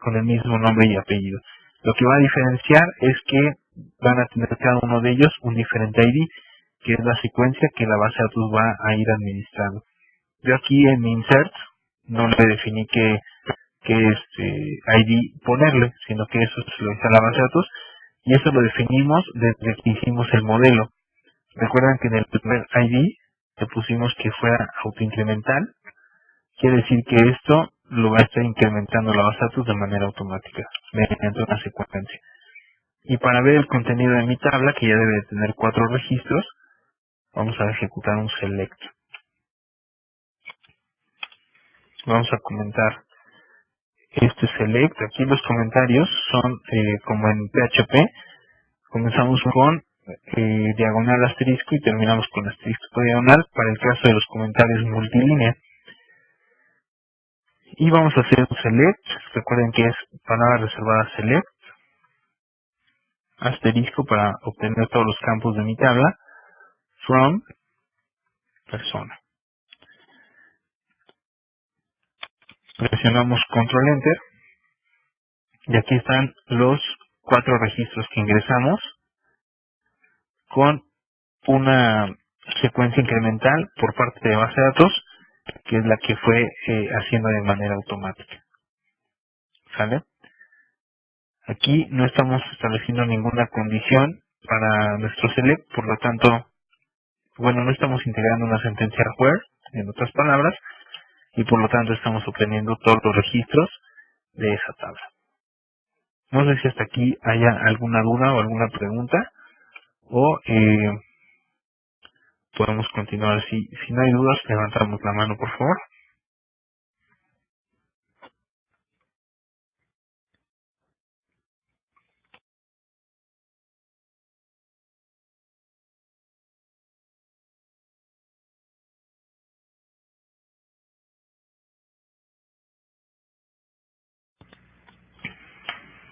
con el mismo nombre y apellido. Lo que va a diferenciar es que van a tener cada uno de ellos un diferente ID, que es la secuencia que la base de datos va a ir administrando. Yo aquí en mi insert no le definí qué ID ponerle, sino que eso se lo hice a la base de datos, y eso lo definimos desde que hicimos el modelo. Recuerdan que en el primer ID le pusimos que fuera autoincremental, quiere decir que esto lo va a estar incrementando la base de datos de manera automática, mediante una secuencia. Y para ver el contenido de mi tabla, que ya debe de tener 4 registros, vamos a ejecutar un select. Vamos a comentar este select. Aquí los comentarios son como en PHP. Comenzamos con diagonal asterisco y terminamos con asterisco diagonal para el caso de los comentarios multilínea. Y vamos a hacer un select. Recuerden que es palabra reservada select, asterisco para obtener todos los campos de mi tabla, from persona. Presionamos control enter y aquí están los 4 registros que ingresamos con una secuencia incremental por parte de base de datos, que es la que fue haciendo de manera automática. ¿Sale? Aquí no estamos estableciendo ninguna condición para nuestro select, por lo tanto, bueno, no estamos integrando una sentencia where, en otras palabras, y por lo tanto estamos obteniendo todos los registros de esa tabla. No sé si hasta aquí haya alguna duda o alguna pregunta, o podemos continuar. Si no hay dudas, levantamos la mano, por favor.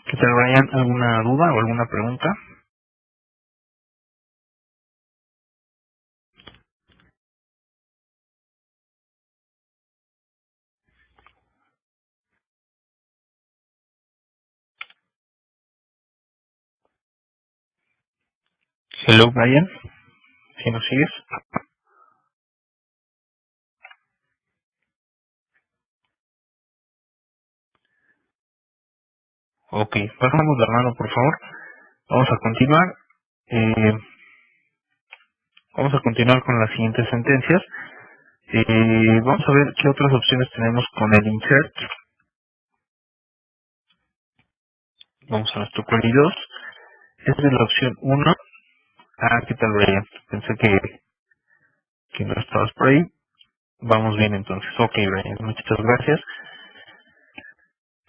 ¿Qué tal, Brian? ¿Alguna duda o alguna pregunta? Hello, Brian. ¿Si nos sigues? Ok, pasamos la mano, por favor. Vamos a continuar. Eh, Vamos a continuar con las siguientes sentencias. Vamos a ver qué otras opciones tenemos con el insert. Vamos a nuestro query 2. Esta es la opción 1. Ah, ¿qué tal, Brian? Pensé que no estabas por ahí. Vamos bien entonces. Ok, Brian, muchas gracias.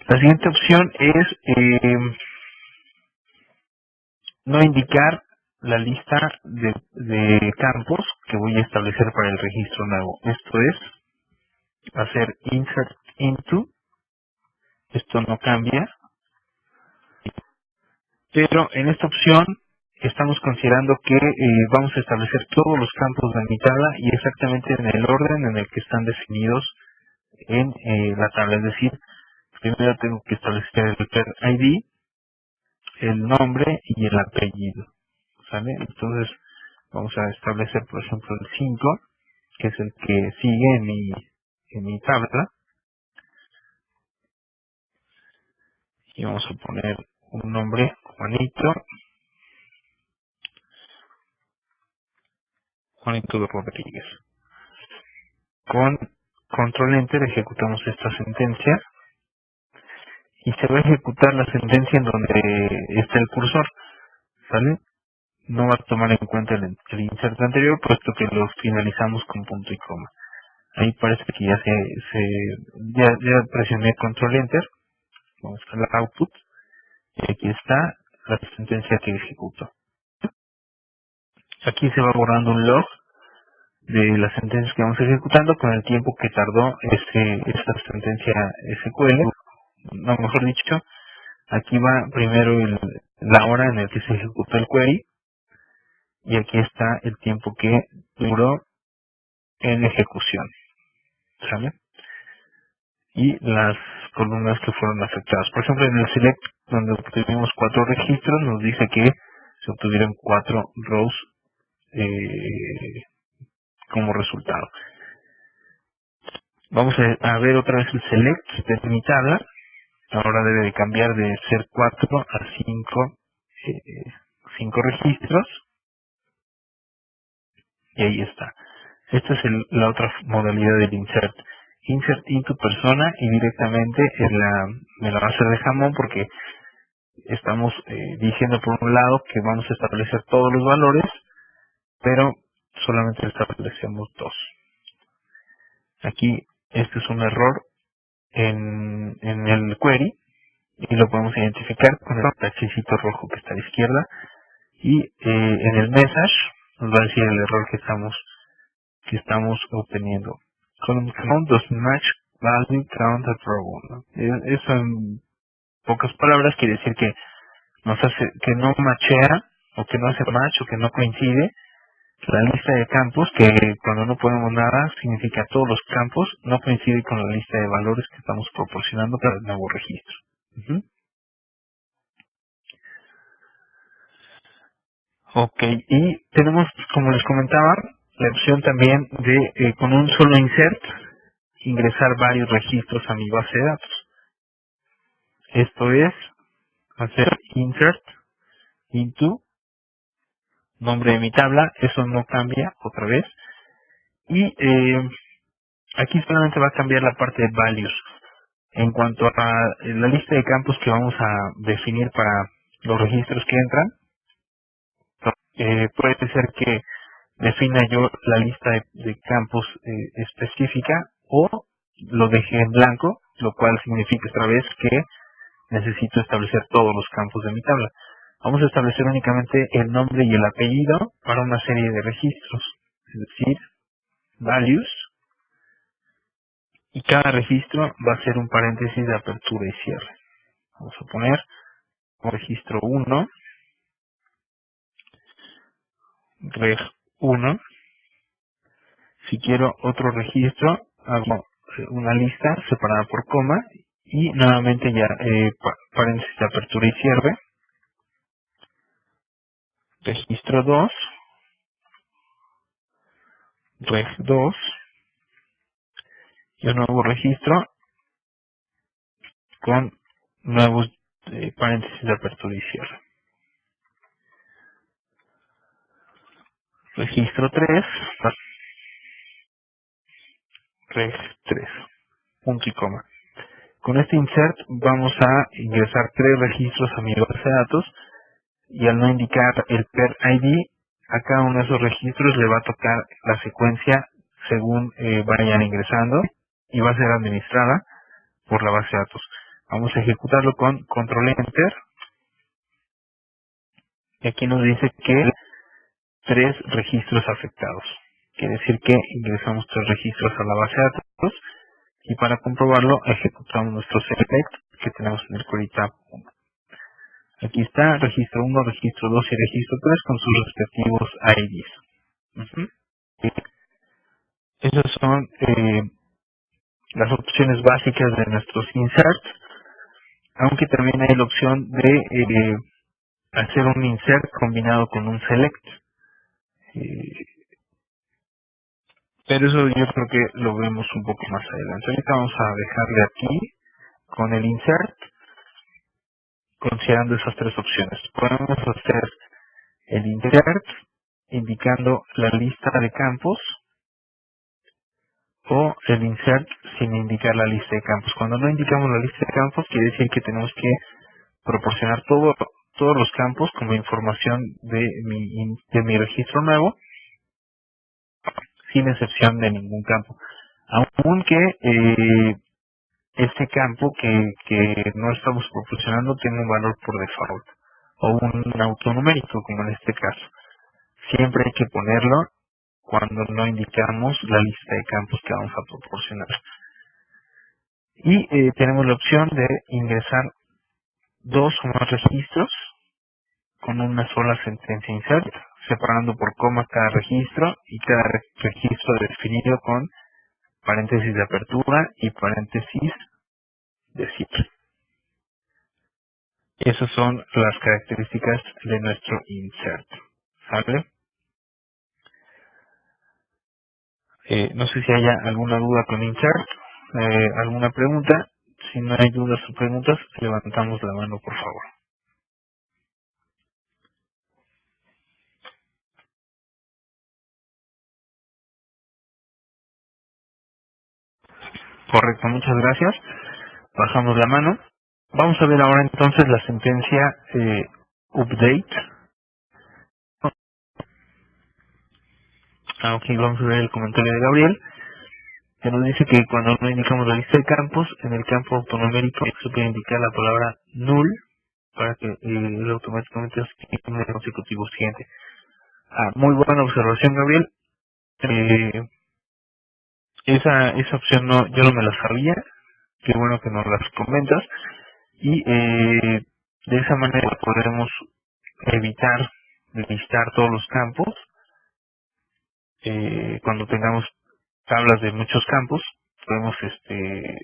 La siguiente opción es no indicar la lista de campos que voy a establecer para el registro nuevo. Esto es hacer insert into. Esto no cambia. Pero en esta opción estamos considerando que vamos a establecer todos los campos de mi tabla y exactamente en el orden en el que están definidos en la tabla. Es decir, primero tengo que establecer el per ID, el nombre y el apellido. ¿Sale? Entonces vamos a establecer, por ejemplo, el 5, que es el que sigue en mi tabla, y vamos a poner un nombre, Juanito de Rodríguez. Con control enter ejecutamos esta sentencia y se va a ejecutar la sentencia en donde está el cursor. ¿sale? No va a tomar en cuenta el insert anterior, puesto que lo finalizamos con punto y coma. Ahí parece que ya presioné control enter, vamos a la output, y aquí está la sentencia que ejecuto. Aquí se va borrando un log de las sentencias que vamos ejecutando con el tiempo que tardó esta sentencia SQL. No, mejor dicho, aquí va primero la hora en la que se ejecutó el query, y aquí está el tiempo que duró en ejecución, ¿sale? Y las columnas que fueron afectadas. Por ejemplo, en el select, donde obtuvimos 4 registros, nos dice que se obtuvieron 4 rows como resultado. Vamos a ver otra vez el select de mi tabla. Ahora debe de cambiar de ser 4 a 5 registros. Y ahí está. Esta es la otra modalidad del insert. Insert into persona, y directamente me la va a hacer de jamón, porque estamos diciendo por un lado que vamos a establecer todos los valores, pero solamente establecemos 2. Aquí este es un error en el query, y lo podemos identificar con el tachecito rojo que está a la izquierda, y en el message nos va a decir el error que estamos obteniendo. Column count does match value count at row, ¿no? Eso en pocas palabras quiere decir que que no machea, o que no hace match, o que no coincide la lista de campos, que cuando no ponemos nada significa todos los campos, no coincide con la lista de valores que estamos proporcionando para el nuevo registro. Ujú. Ok, y tenemos, como les comentaba, la opción también de con un solo insert ingresar varios registros a mi base de datos. Esto es hacer insert into nombre de mi tabla, eso no cambia otra vez, y aquí solamente va a cambiar la parte de values. En cuanto a la lista de campos que vamos a definir para los registros que entran, puede ser que defina yo la lista de campos específica, o lo deje en blanco, lo cual significa otra vez que necesito establecer todos los campos de mi tabla. Vamos a establecer únicamente el nombre y el apellido para una serie de registros, es decir, values, y cada registro va a ser un paréntesis de apertura y cierre. Vamos a poner registro 1, reg 1. Si quiero otro registro, hago una lista separada por coma, y nuevamente ya paréntesis de apertura y cierre. Registro 2, reg 2, y un nuevo registro con nuevos paréntesis de apertura y cierre. Registro 3, reg 3, punto y coma. Con este insert vamos a ingresar 3 registros a mi base de datos, y al no indicar el per ID, a cada uno de esos registros le va a tocar la secuencia según vayan ingresando, y va a ser administrada por la base de datos. Vamos a ejecutarlo con control enter, y aquí nos dice que 3 registros afectados. Quiere decir que ingresamos 3 registros a la base de datos, y para comprobarlo ejecutamos nuestro select que tenemos en el query tab 1. Aquí está registro 1, registro 2 y registro 3 con sus respectivos IDs. Ujú. Esas son las opciones básicas de nuestros inserts, aunque también hay la opción de hacer un insert combinado con un select. Eh, pero eso yo creo que lo vemos un poco más adelante. Ahorita vamos a dejarle aquí con el insert, considerando esas 3 opciones. Podemos hacer el insert indicando la lista de campos, o el insert sin indicar la lista de campos. Cuando no indicamos la lista de campos, quiere decir que tenemos que proporcionar todos los campos como información de mi registro nuevo, sin excepción de ningún campo. Aunque este campo que no estamos proporcionando tiene un valor por default o un autonumérico, como en este caso. Siempre hay que ponerlo cuando no indicamos la lista de campos que vamos a proporcionar. Y tenemos la opción de ingresar 2 o más registros con una sola sentencia insert, separando por coma cada registro y cada registro definido con paréntesis de apertura y paréntesis de cierre. Esas son las características de nuestro insert. ¿Sale? No sé si haya alguna duda con insert, alguna pregunta. Si no hay dudas o preguntas, levantamos la mano, por favor. Correcto, muchas gracias. Bajamos la mano. Vamos a ver ahora entonces la sentencia update. Aquí vamos a ver el comentario de Gabriel, que nos dice que cuando no indicamos la lista de campos, en el campo autonumérico se puede indicar la palabra null para que él automáticamente asigne el consecutivo siguiente. Muy buena observación, Gabriel. Esa opción yo no me la sabía. Qué bueno que nos las comentas. Y de esa manera podremos evitar listar todos los campos. Cuando tengamos tablas de muchos campos, podemos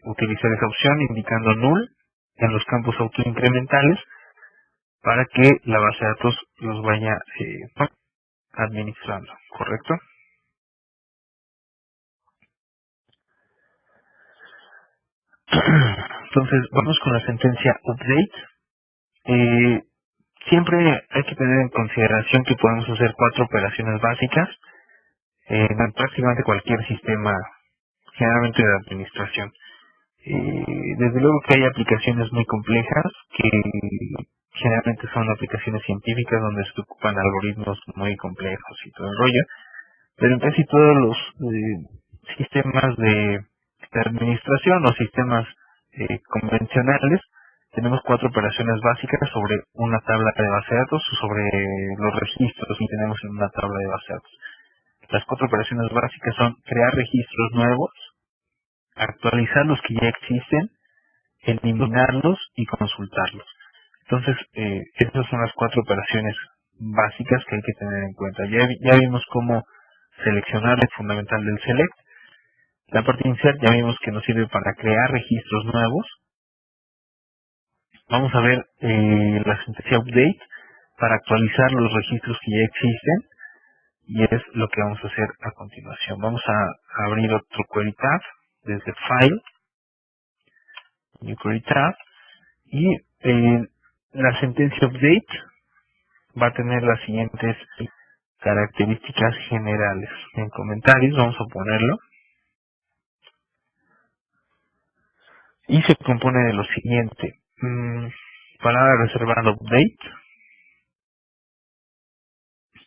utilizar esa opción indicando null en los campos autoincrementales para que la base de datos los vaya administrando, ¿correcto? Entonces, vamos con la sentencia update. Siempre hay que tener en consideración que podemos hacer 4 operaciones básicas en prácticamente cualquier sistema, generalmente de administración. Desde luego que hay aplicaciones muy complejas que generalmente son aplicaciones científicas donde se ocupan algoritmos muy complejos y todo el rollo, pero en casi todos los sistemas de administración o sistemas convencionales tenemos 4 operaciones básicas sobre una tabla de base de datos o sobre los registros que tenemos en una tabla de base de datos. Las 4 operaciones básicas son crear registros nuevos, actualizar los que ya existen, eliminarlos y consultarlos. Entonces, estas son las 4 operaciones básicas que hay que tener en cuenta. Ya vimos cómo seleccionar el fundamental del select. La parte insert ya vimos que nos sirve para crear registros nuevos. Vamos a ver la sentencia update para actualizar los registros que ya existen, y es lo que vamos a hacer a continuación. Vamos a abrir otro query tab desde File, New Query Tab, y la sentencia update va a tener las siguientes características generales. En comentarios vamos a ponerlo, y se compone de lo siguiente: palabra reservada update,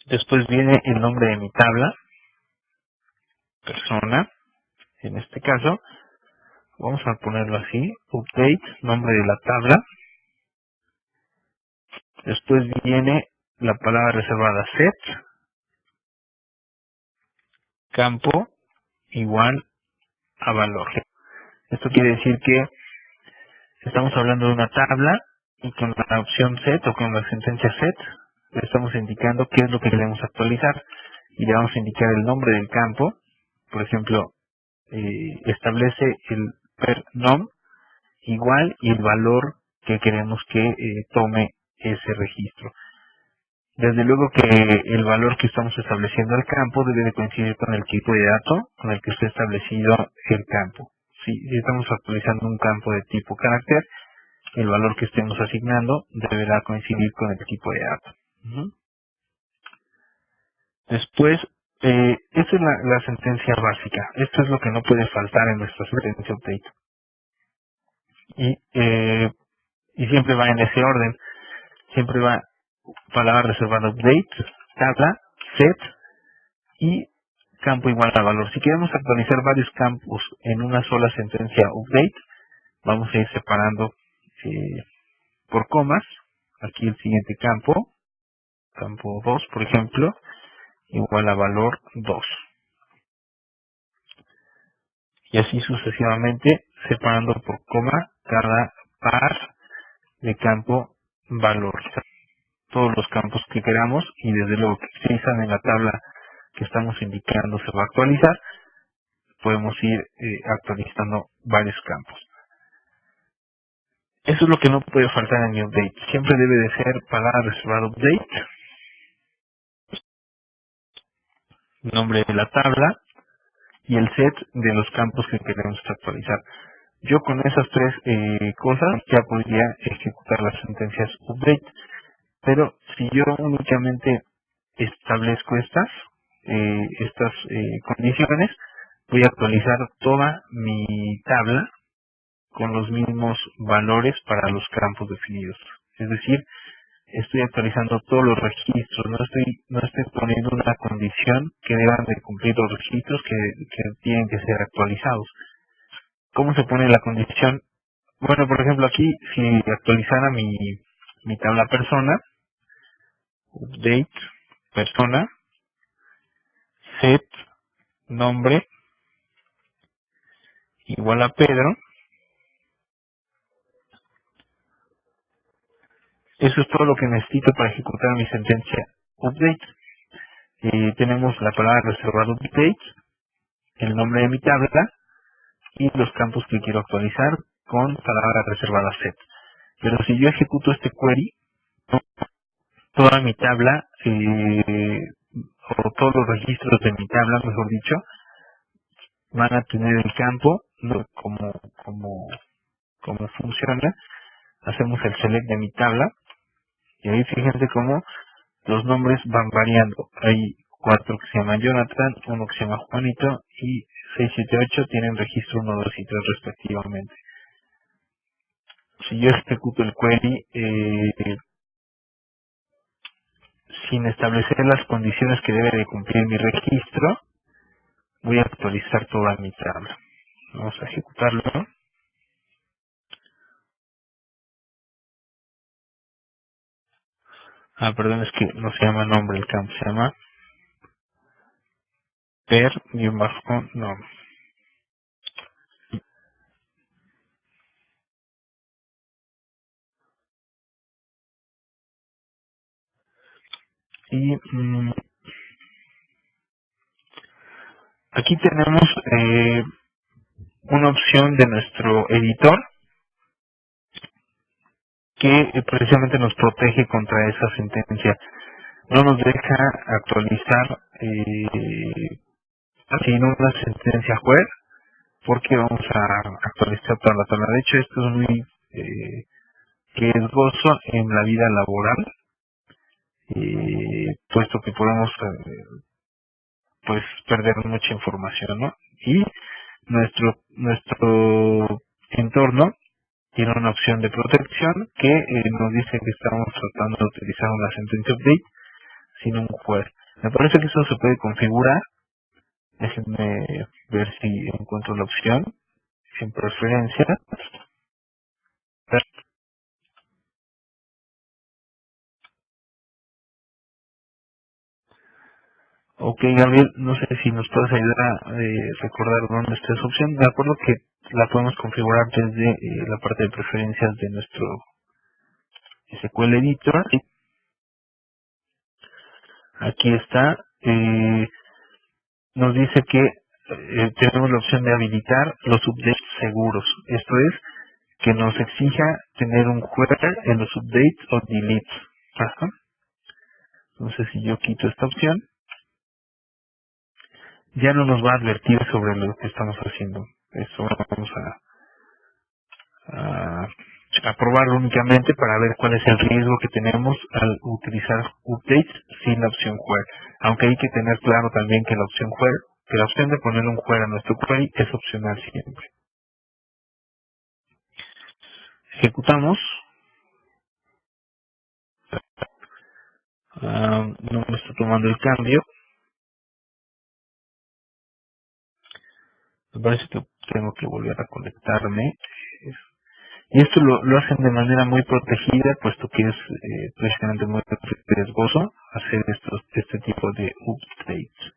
después viene el nombre de mi tabla, persona, en este caso, vamos a ponerlo así, update, nombre de la tabla, después viene la palabra reservada set, campo igual a valor. Esto quiere decir que estamos hablando de una tabla y con la opción set o con la sentencia set le estamos indicando qué es lo que queremos actualizar y le vamos a indicar el nombre del campo. Por ejemplo, establece el per nom igual y el valor que queremos que tome ese registro. Desde luego que el valor que estamos estableciendo al campo debe de coincidir con el tipo de dato con el que esté establecido el campo. Si estamos actualizando un campo de tipo carácter, el valor que estemos asignando deberá coincidir con el tipo de dato. Después, esta es la sentencia básica. Esto es lo que no puede faltar en nuestra sentencia update. Y siempre va en ese orden. siempre va palabra reservada update, tabla, set y campo igual a valor. Si queremos actualizar varios campos en una sola sentencia update, vamos a ir separando por comas. Aquí el siguiente campo, campo 2 por ejemplo, igual a valor 2. Y así sucesivamente, separando por coma cada par de campo valor. Todos los campos que queramos, y desde luego que si están en la tabla que estamos indicando se va a actualizar, podemos ir actualizando varios campos. Eso es lo que no puede faltar en mi update. Siempre debe de ser palabra reservada update, nombre de la tabla y el set de los campos que queremos actualizar. Yo con esas tres cosas ya podría ejecutar las sentencias update, pero si yo únicamente establezco estas condiciones, voy a actualizar toda mi tabla con los mismos valores para los campos definidos. Es decir, estoy actualizando todos los registros, no estoy poniendo una condición que deban de cumplir los registros que tienen que ser actualizados. ¿Cómo se pone la condición? Bueno, por ejemplo aquí, si actualizara mi tabla persona, update, persona, set, nombre, igual a Pedro, eso es todo lo que necesito para ejecutar mi sentencia update. Tenemos la palabra reservada update, el nombre de mi tabla y los campos que quiero actualizar con palabra reservada set. Pero si yo ejecuto este query, toda mi tabla, o todos los registros de mi tabla, mejor dicho, van a tener el campo, ¿no? como funciona. Hacemos el select de mi tabla y ahí fíjense cómo los nombres van variando. Hay 4 que se llaman Jonathan, uno que se llama Juanito y 6, 7, 8 tienen registro 1, 2 y 3 respectivamente. Si yo ejecuto el query sin establecer las condiciones que debe de cumplir mi registro, voy a actualizar toda mi tabla. Vamos a ejecutarlo. Perdón, es que no se llama nombre el campo, se llama per-nom. Y aquí tenemos una opción de nuestro editor que precisamente nos protege contra esa sentencia. No nos deja actualizar sin una sentencia web, porque vamos a actualizar toda la tabla. De hecho, esto es muy riesgoso en la vida laboral, puesto que podemos pues perder mucha información, ¿no? Y nuestro entorno tiene una opción de protección que nos dice que estamos tratando de utilizar una sentencia update sin un juez. Me parece que eso se puede configurar. Déjenme ver si encuentro la opción en preferencias. Ok, Gabriel, no sé si nos puedes ayudar a recordar dónde está esa opción. Me acuerdo que la podemos configurar desde la parte de preferencias de nuestro SQL Editor. Y aquí está. Nos dice que tenemos la opción de habilitar los updates seguros. Esto es, que nos exija tener un header en los updates o deletes. Ajá. Entonces, si yo quito esta opción, ya no nos va a advertir sobre lo que estamos haciendo. Esto vamos a probarlo únicamente para ver cuál es el riesgo que tenemos al utilizar updates sin la opción where. Aunque hay que tener claro también que la opción where, que la opción de poner un where a nuestro query es opcional siempre. Ejecutamos. No me está tomando el cambio. Me parece que tengo que volver a conectarme. Y esto lo hacen de manera muy protegida, puesto que es precisamente muy riesgoso hacer este tipo de updates.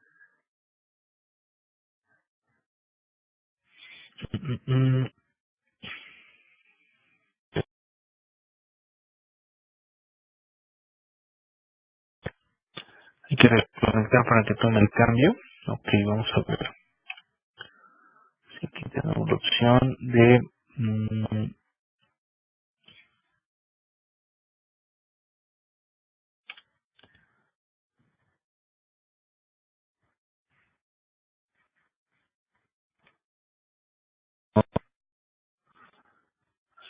Mm, mm, Hay que reconectar para que tome el cambio. Ok, vamos a ver. Si aquí tenemos la opción de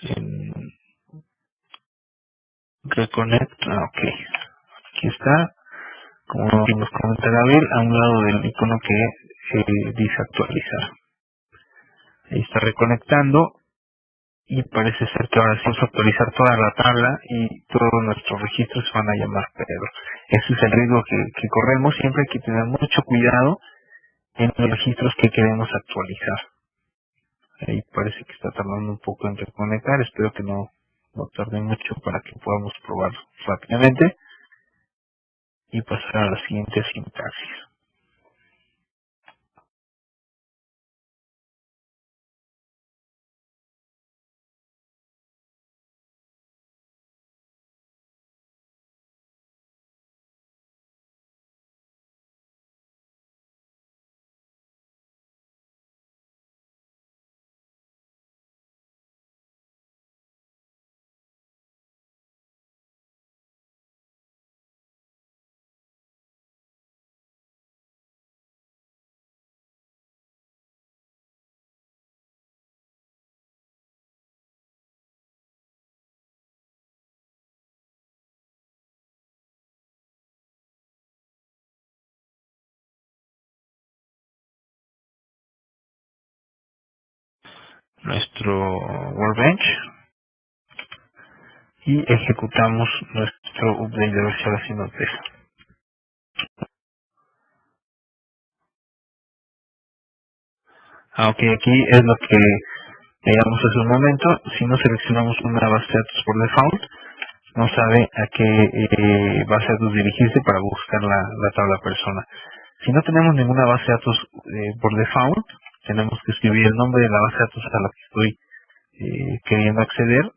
en Reconnect. Ok, aquí está. Como nos comenta Gabriel, a un lado del icono que dice actualizar. Ahí está reconectando y parece ser que ahora sí vamos a actualizar toda la tabla y todos nuestros registros se van a llamar Pedro. Ese es el riesgo que corremos. Siempre hay que tener mucho cuidado en los registros que queremos actualizar. Ahí parece que está tardando un poco en reconectar. Espero que no tarde mucho para que podamos probar rápidamente y pasar a la siguiente sintaxis. Nuestro Workbench y ejecutamos nuestro update de ver si ahora sí nos deja. Ok, aquí es lo que veíamos hace un momento. Si no seleccionamos una base de datos por default, no sabe a qué base de datos dirigirse para buscar la tabla persona. Si no tenemos ninguna base de datos por default, tenemos que escribir el nombre de la base de datos a la que estoy queriendo acceder,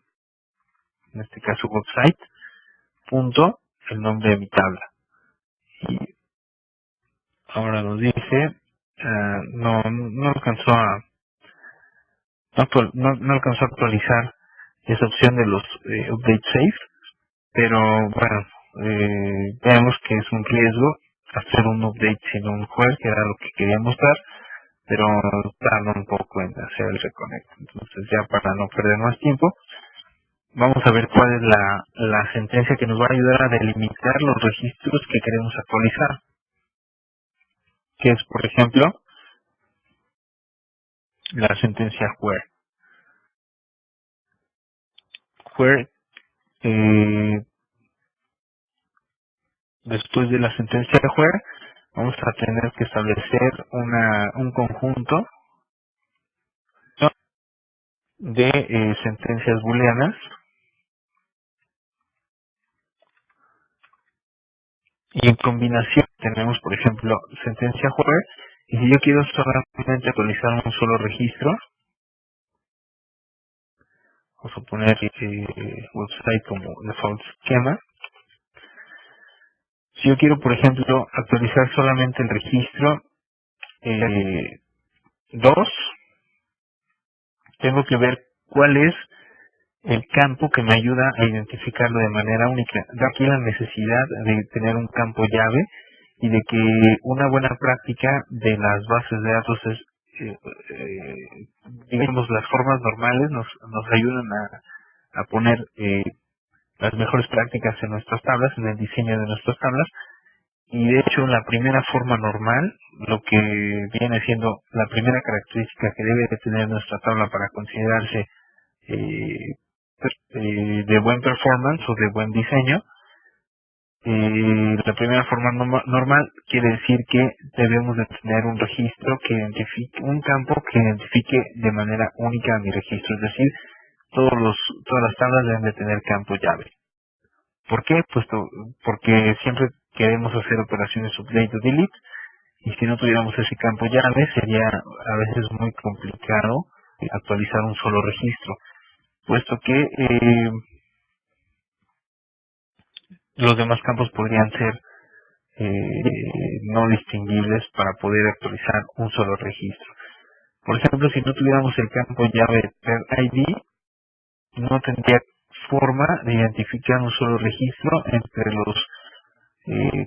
en este caso website, punto, el nombre de mi tabla. Y ahora nos dice, no alcanzó no alcanzó a actualizar esa opción de los update safe, pero bueno, vemos que es un riesgo hacer un update sin un juez, que era lo que queríamos dar, pero tarda un poco en hacer el reconnect. Entonces ya para no perder más tiempo, vamos a ver cuál es la sentencia que nos va a ayudar a delimitar los registros que queremos actualizar, que es por ejemplo la sentencia where. Where después de la sentencia where vamos a tener que establecer un conjunto de sentencias booleanas y en combinación tenemos por ejemplo sentencia where, y si yo quiero solamente actualizar un solo registro, vamos a poner website como default schema. Si yo quiero por ejemplo actualizar solamente el registro 2, tengo que ver cuál es el campo que me ayuda a identificarlo de manera única. Da aquí la necesidad de tener un campo llave y de que una buena práctica de las bases de datos es, eh, eh, digamos, las formas normales nos ayudan a poner las mejores prácticas en nuestras tablas, en el diseño de nuestras tablas. Y de hecho, la primera forma normal, lo que viene siendo la primera característica que debe de tener nuestra tabla para considerarse de buen performance o de buen diseño, La primera forma normal quiere decir que debemos de tener un registro que identifique, un campo que identifique de manera única a mi registro, es decir, todas las tablas deben de tener campo llave. ¿Por qué? Porque siempre queremos hacer operaciones update o delete, y si no tuviéramos ese campo llave sería a veces muy complicado actualizar un solo registro, puesto que los demás campos podrían ser no distinguibles para poder actualizar un solo registro. Por ejemplo, si no tuviéramos el campo llave per ID, no tendría forma de identificar un solo registro entre los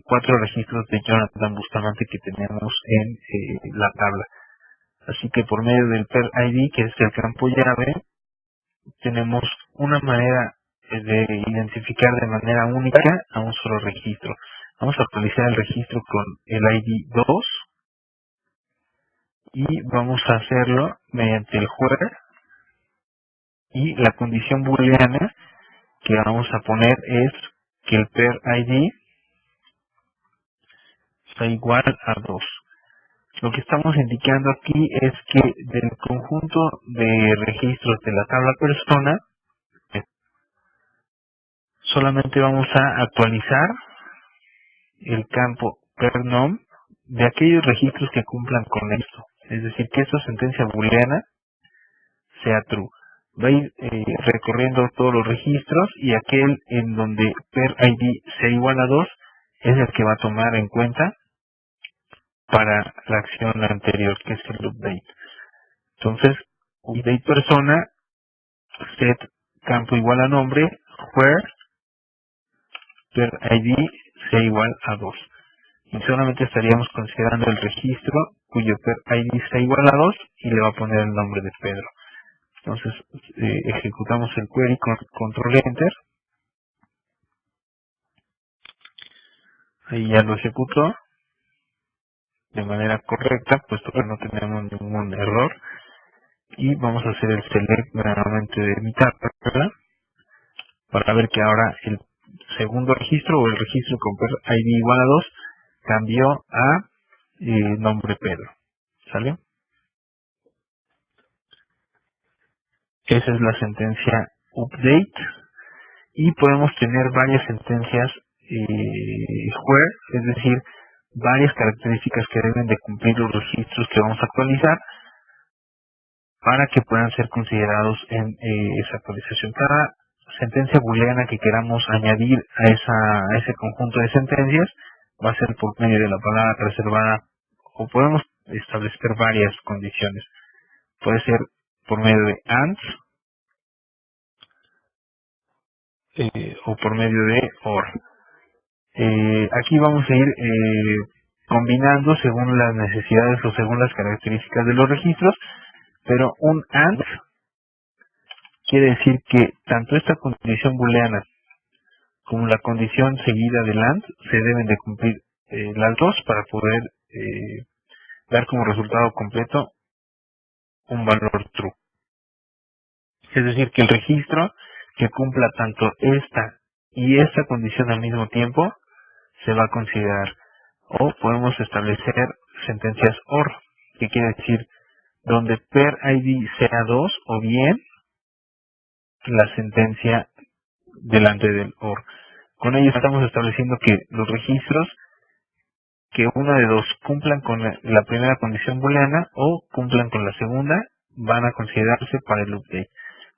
4 registros de Jonathan Bustamante que tenemos en la tabla. Así que por medio del per ID, que es el campo llave, tenemos una manera de identificar de manera única a un solo registro. Vamos a actualizar el registro con el ID 2 y vamos a hacerlo mediante el where, y la condición booleana que vamos a poner es que el per ID sea igual a 2. Lo que estamos indicando aquí es que del conjunto de registros de la tabla persona, solamente vamos a actualizar el campo pernom de aquellos registros que cumplan con esto. Es decir, que esta sentencia booleana sea true. Va a ir recorriendo todos los registros, y aquel en donde per ID sea igual a 2 es el que va a tomar en cuenta para la acción anterior, que es el update. Entonces, update persona, set campo igual a nombre, where per ID sea igual a 2. Y solamente estaríamos considerando el registro cuyo per ID sea igual a 2 y le va a poner el nombre de Pedro. Entonces, ejecutamos el query con control enter. Ahí ya lo ejecutó de manera correcta, puesto que no tenemos ningún error. Y vamos a hacer el select nuevamente de mi tabla para ver que ahora el segundo registro, o el registro con per ID igual a 2, cambió a nombre Pedro. ¿Sale? Esa es la sentencia update, y podemos tener varias sentencias where, es decir, varias características que deben de cumplir los registros que vamos a actualizar para que puedan ser considerados en esa actualización. Cada sentencia booleana que queramos añadir a ese conjunto de sentencias va a ser por medio de la palabra reservada, o podemos establecer varias condiciones. Puede ser por medio de AND o por medio de OR. Aquí vamos a ir combinando según las necesidades o según las características de los registros, pero un AND quiere decir que tanto esta condición booleana como la condición seguida del AND se deben de cumplir las dos para poder dar como resultado completo un valor true. Es decir, que el registro que cumpla tanto esta y esta condición al mismo tiempo se va a considerar. O podemos establecer sentencias OR, que quiere decir donde per ID sea 2, o bien la sentencia delante del OR. Con ello estamos estableciendo que los registros, que uno de dos cumplan con la primera condición booleana o cumplan con la segunda, van a considerarse para el update.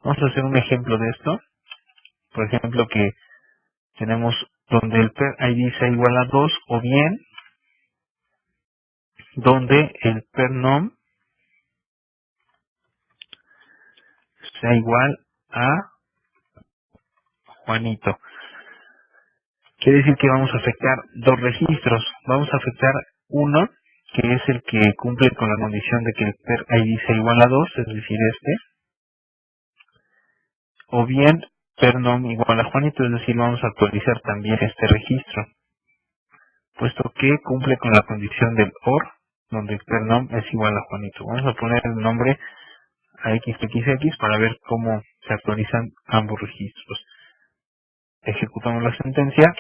Vamos a hacer un ejemplo de esto. Por ejemplo, que tenemos donde el per ID sea igual a 2, o bien donde el per nom sea igual a Juanito. Quiere decir que vamos a afectar dos registros. Vamos a afectar uno, que es el que cumple con la condición de que el per ID sea igual a 2, es decir, este. O bien per nom igual a Juanito, es decir, vamos a actualizar también este registro, puesto que cumple con la condición del OR, donde el per nom es igual a Juanito. Vamos a poner el nombre a XXX para ver cómo se actualizan ambos registros. Ejecutamos la sentencia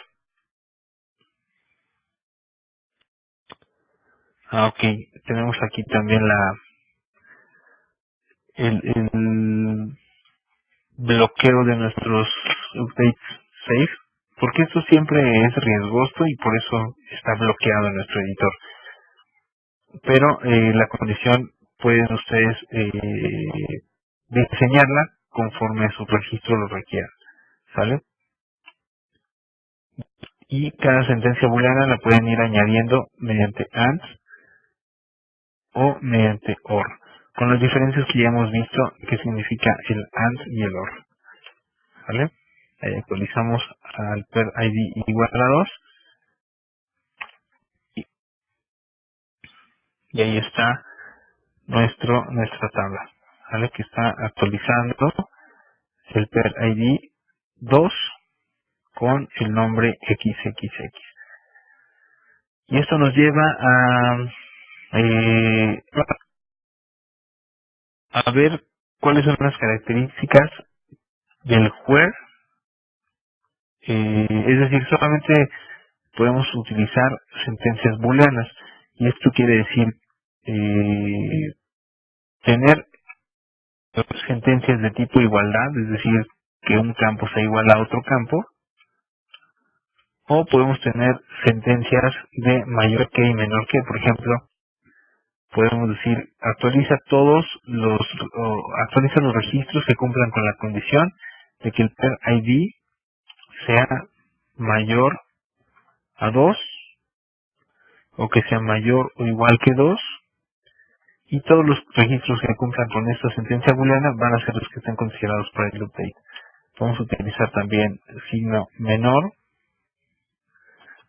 Ok, tenemos aquí también el bloqueo de nuestros updates safe, porque esto siempre es riesgoso y por eso está bloqueado en nuestro editor. Pero la condición pueden ustedes diseñarla conforme su registro lo requiera, ¿sale? Y cada sentencia booleana la pueden ir añadiendo mediante AND o mediante OR, con las diferencias que ya hemos visto que significa el AND y el OR, ¿vale? Ahí actualizamos al per ID igual a 2 y, y ahí está nuestra tabla, ¿vale? Que está actualizando el per ID 2 con el nombre XXX. Y esto nos lleva eh, a ver cuáles son las características del where, es decir, solamente podemos utilizar sentencias booleanas, y esto quiere decir eh, tener sentencias de tipo igualdad, es decir, que un campo sea igual a otro campo, o podemos tener sentencias de mayor que y menor que. Por ejemplo, podemos decir actualiza los registros que cumplan con la condición de que el per ID sea mayor a 2 o que sea mayor o igual que 2, y todos los registros que cumplan con esta sentencia booleana van a ser los que estén considerados para el update. Podemos utilizar también el signo menor,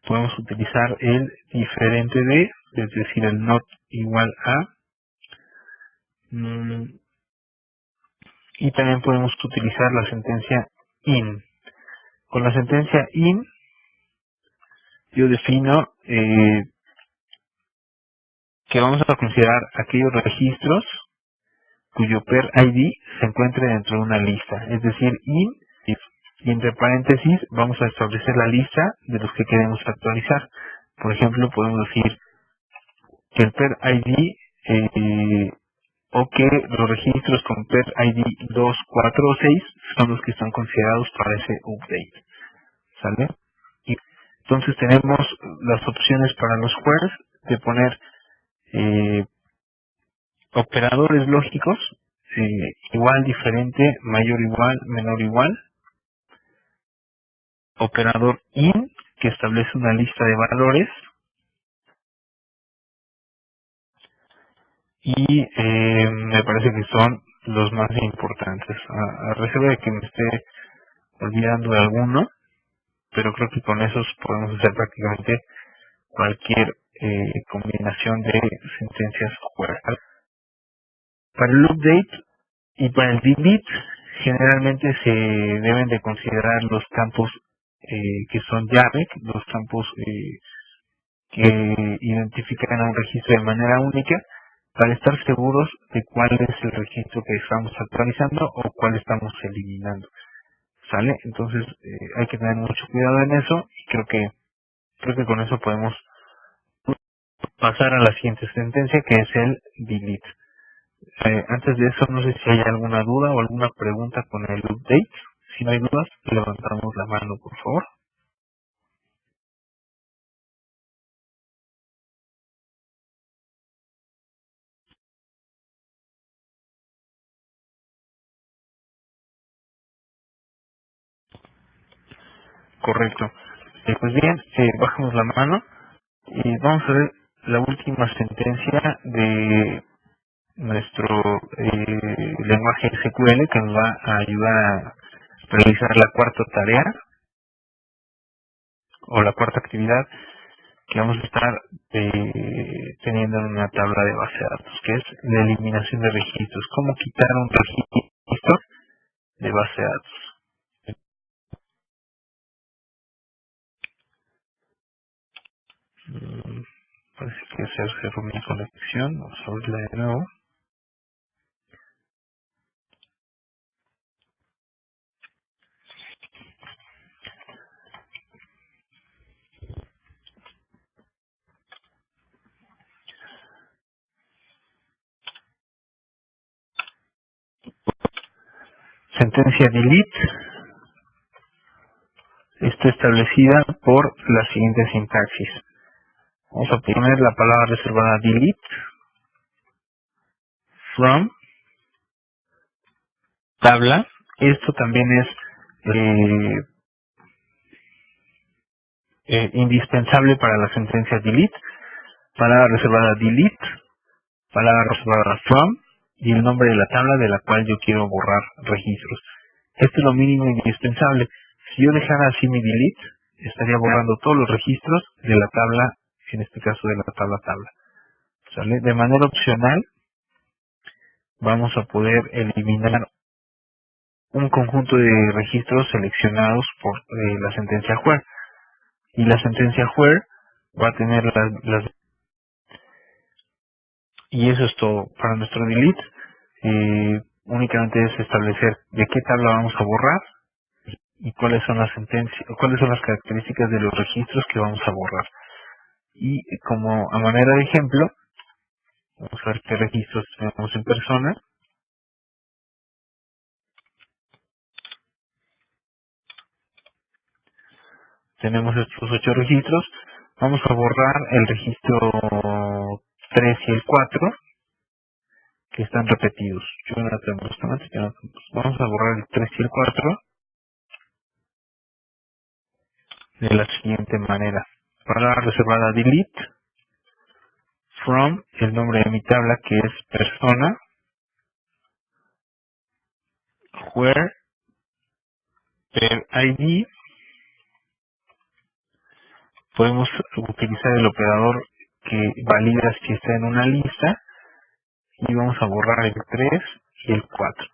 podemos utilizar el diferente de, es decir, el not igual a, mm, y también podemos utilizar la sentencia in. Con la sentencia in yo defino que vamos a considerar aquellos registros cuyo per ID se encuentre dentro de una lista, es decir, in, y entre paréntesis vamos a establecer la lista de los que queremos actualizar. Por ejemplo, podemos decir que el per ID o que los registros con per ID 2, 4 o 6 son los que están considerados para ese update, ¿sale? Y entonces tenemos las opciones para los queries de poner eh, operadores lógicos, igual, diferente, mayor, igual, menor, igual, operador in, que establece una lista de valores, y me parece que son los más importantes, a reserva de que me esté olvidando de alguno, pero creo que con esos podemos hacer prácticamente cualquier combinación de sentencias query. Para el update y para el delete, generalmente se deben de considerar los campos que son llave, los campos que identifican a un registro de manera única, para estar seguros de cuál es el registro que estamos actualizando o cuál estamos eliminando. ¿Sale? Entonces hay que tener mucho cuidado en eso, y creo que con eso podemos pasar a la siguiente sentencia, que es el delete. Antes de eso, no sé si hay alguna duda o alguna pregunta con el update. Si no hay dudas, levantamos la mano, por favor. Correcto. Pues bien, bajamos la mano y vamos a ver la última sentencia de nuestro lenguaje SQL, que nos va a ayudar a realizar la cuarta tarea o la cuarta actividad que vamos a estar teniendo en una tabla de base de datos, que es la eliminación de registros. ¿Cómo quitar un registro de base de datos? Mm, Parece que se cerró mi conexión. Vamos a abrirla de nuevo. sentencia delete está establecida por la siguiente sintaxis. Vamos a poner la palabra reservada delete from tabla. Esto también es indispensable para la sentencia delete. Palabra reservada delete, palabra reservada from y el nombre de la tabla de la cual yo quiero borrar registros. Esto es lo mínimo indispensable. Si yo dejara así mi delete, estaría borrando todos los registros de la tabla, en este caso de la tabla. ¿Sale? De manera opcional, vamos a poder eliminar un conjunto de registros seleccionados por la sentencia where. Y la sentencia where va a tener y eso es todo para nuestro delete. Únicamente es establecer de qué tabla vamos a borrar y cuáles son las cuáles son las características de los registros que vamos a borrar. Y como a manera de ejemplo, vamos a ver qué registros tenemos en persona. Tenemos estos 8 registros. Vamos a borrar el registro 3 y el 4 que están repetidos. Vamos a borrar el 3 y el 4 de la siguiente manera. Palabra reservada delete from el nombre de mi tabla que es persona where per ID. Podemos utilizar el operador que valida si está en una lista y vamos a borrar el 3 y el 4.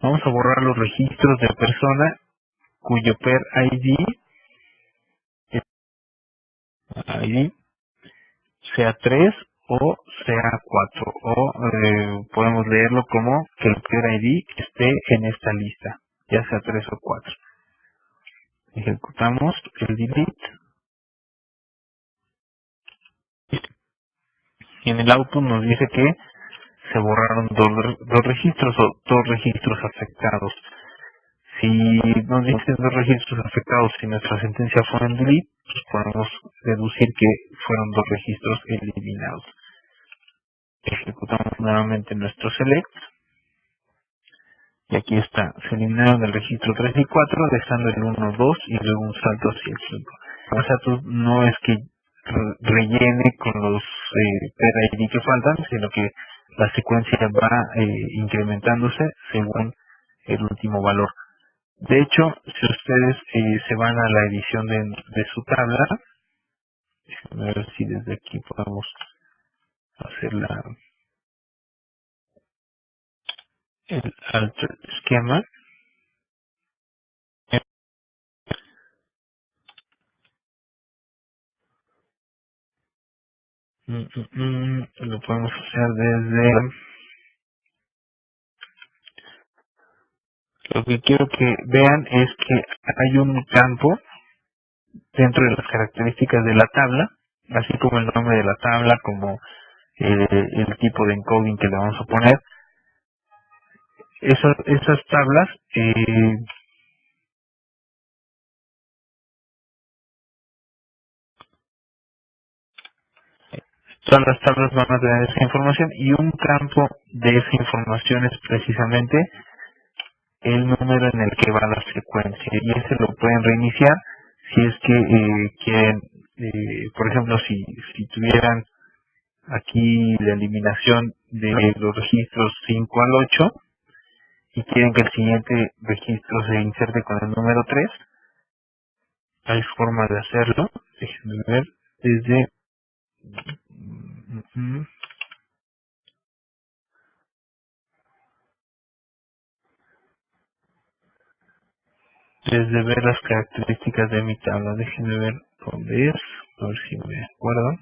Vamos a borrar los registros de persona cuyo per ID sea 3 o sea 4 o podemos leerlo como que el per ID esté en esta lista, ya sea 3 o 4. Ejecutamos el delete y en el output nos dice que se borraron dos registros o 2 registros afectados. Si nos dicen 2 registros afectados y nuestra sentencia fue en delete, pues podemos deducir que fueron 2 registros eliminados. Ejecutamos nuevamente nuestro select y aquí está, se eliminaron el registro 3 y 4 dejando el 1, 2 y luego un salto hacia el 5. O sea, no es que rellene con los PID que faltan, sino que la secuencia va incrementándose según el último valor. De hecho, si ustedes se van a la edición de su tabla, déjenme ver si desde aquí podemos hacer el alter esquema. Lo podemos hacer desde... Lo que quiero que vean es que hay un campo dentro de las características de la tabla, así como el nombre de la tabla, como el tipo de encoding que le vamos a poner. Esas tablas todas las tablas van a tener esa información y un campo de esa información es precisamente el número en el que va la secuencia y ese lo pueden reiniciar si es que quieren, por ejemplo, si tuvieran aquí la eliminación de los registros 5 al 8 y quieren que el siguiente registro se inserte con el número 3, hay forma de hacerlo. Déjenme ver desde desde ver las características de mi tabla. Déjenme ver dónde es, a ver si me acuerdo.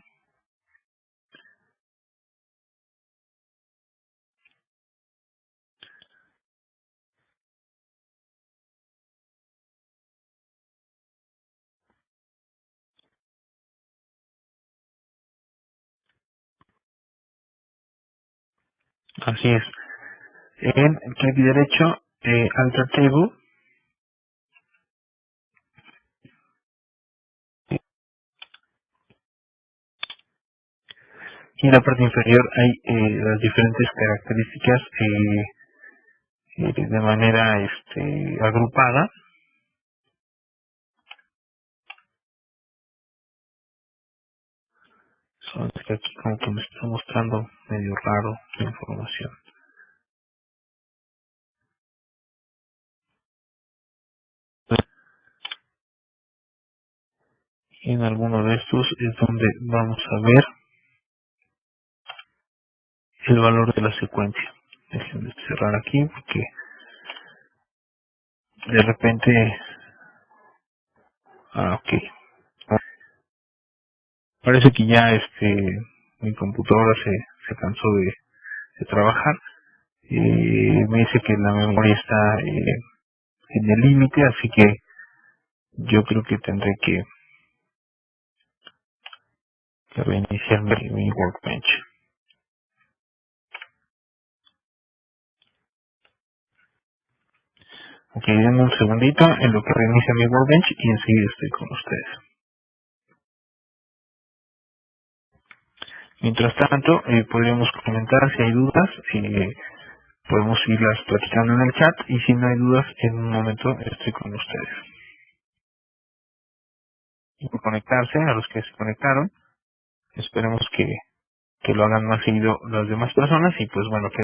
Así es. En clic derecho Alter Table, y en la parte inferior hay las diferentes características de manera agrupada. Solo que aquí como que me está mostrando medio raro la información. Y en alguno de estos es donde vamos a ver el valor de la secuencia. Déjenme cerrar aquí porque de repente... ok. Parece que ya mi computadora se cansó de trabajar. Me dice que la memoria está en el límite, así que yo creo que tendré que reiniciar mi Workbench. Ok, denme un segundito en lo que reinicia mi Workbench y enseguida estoy con ustedes. Mientras tanto, podríamos comentar si hay dudas, podemos irlas platicando en el chat y si no hay dudas, en un momento estoy con ustedes. Y por conectarse, a los que se conectaron, esperemos que lo hagan más seguido las demás personas y pues bueno, que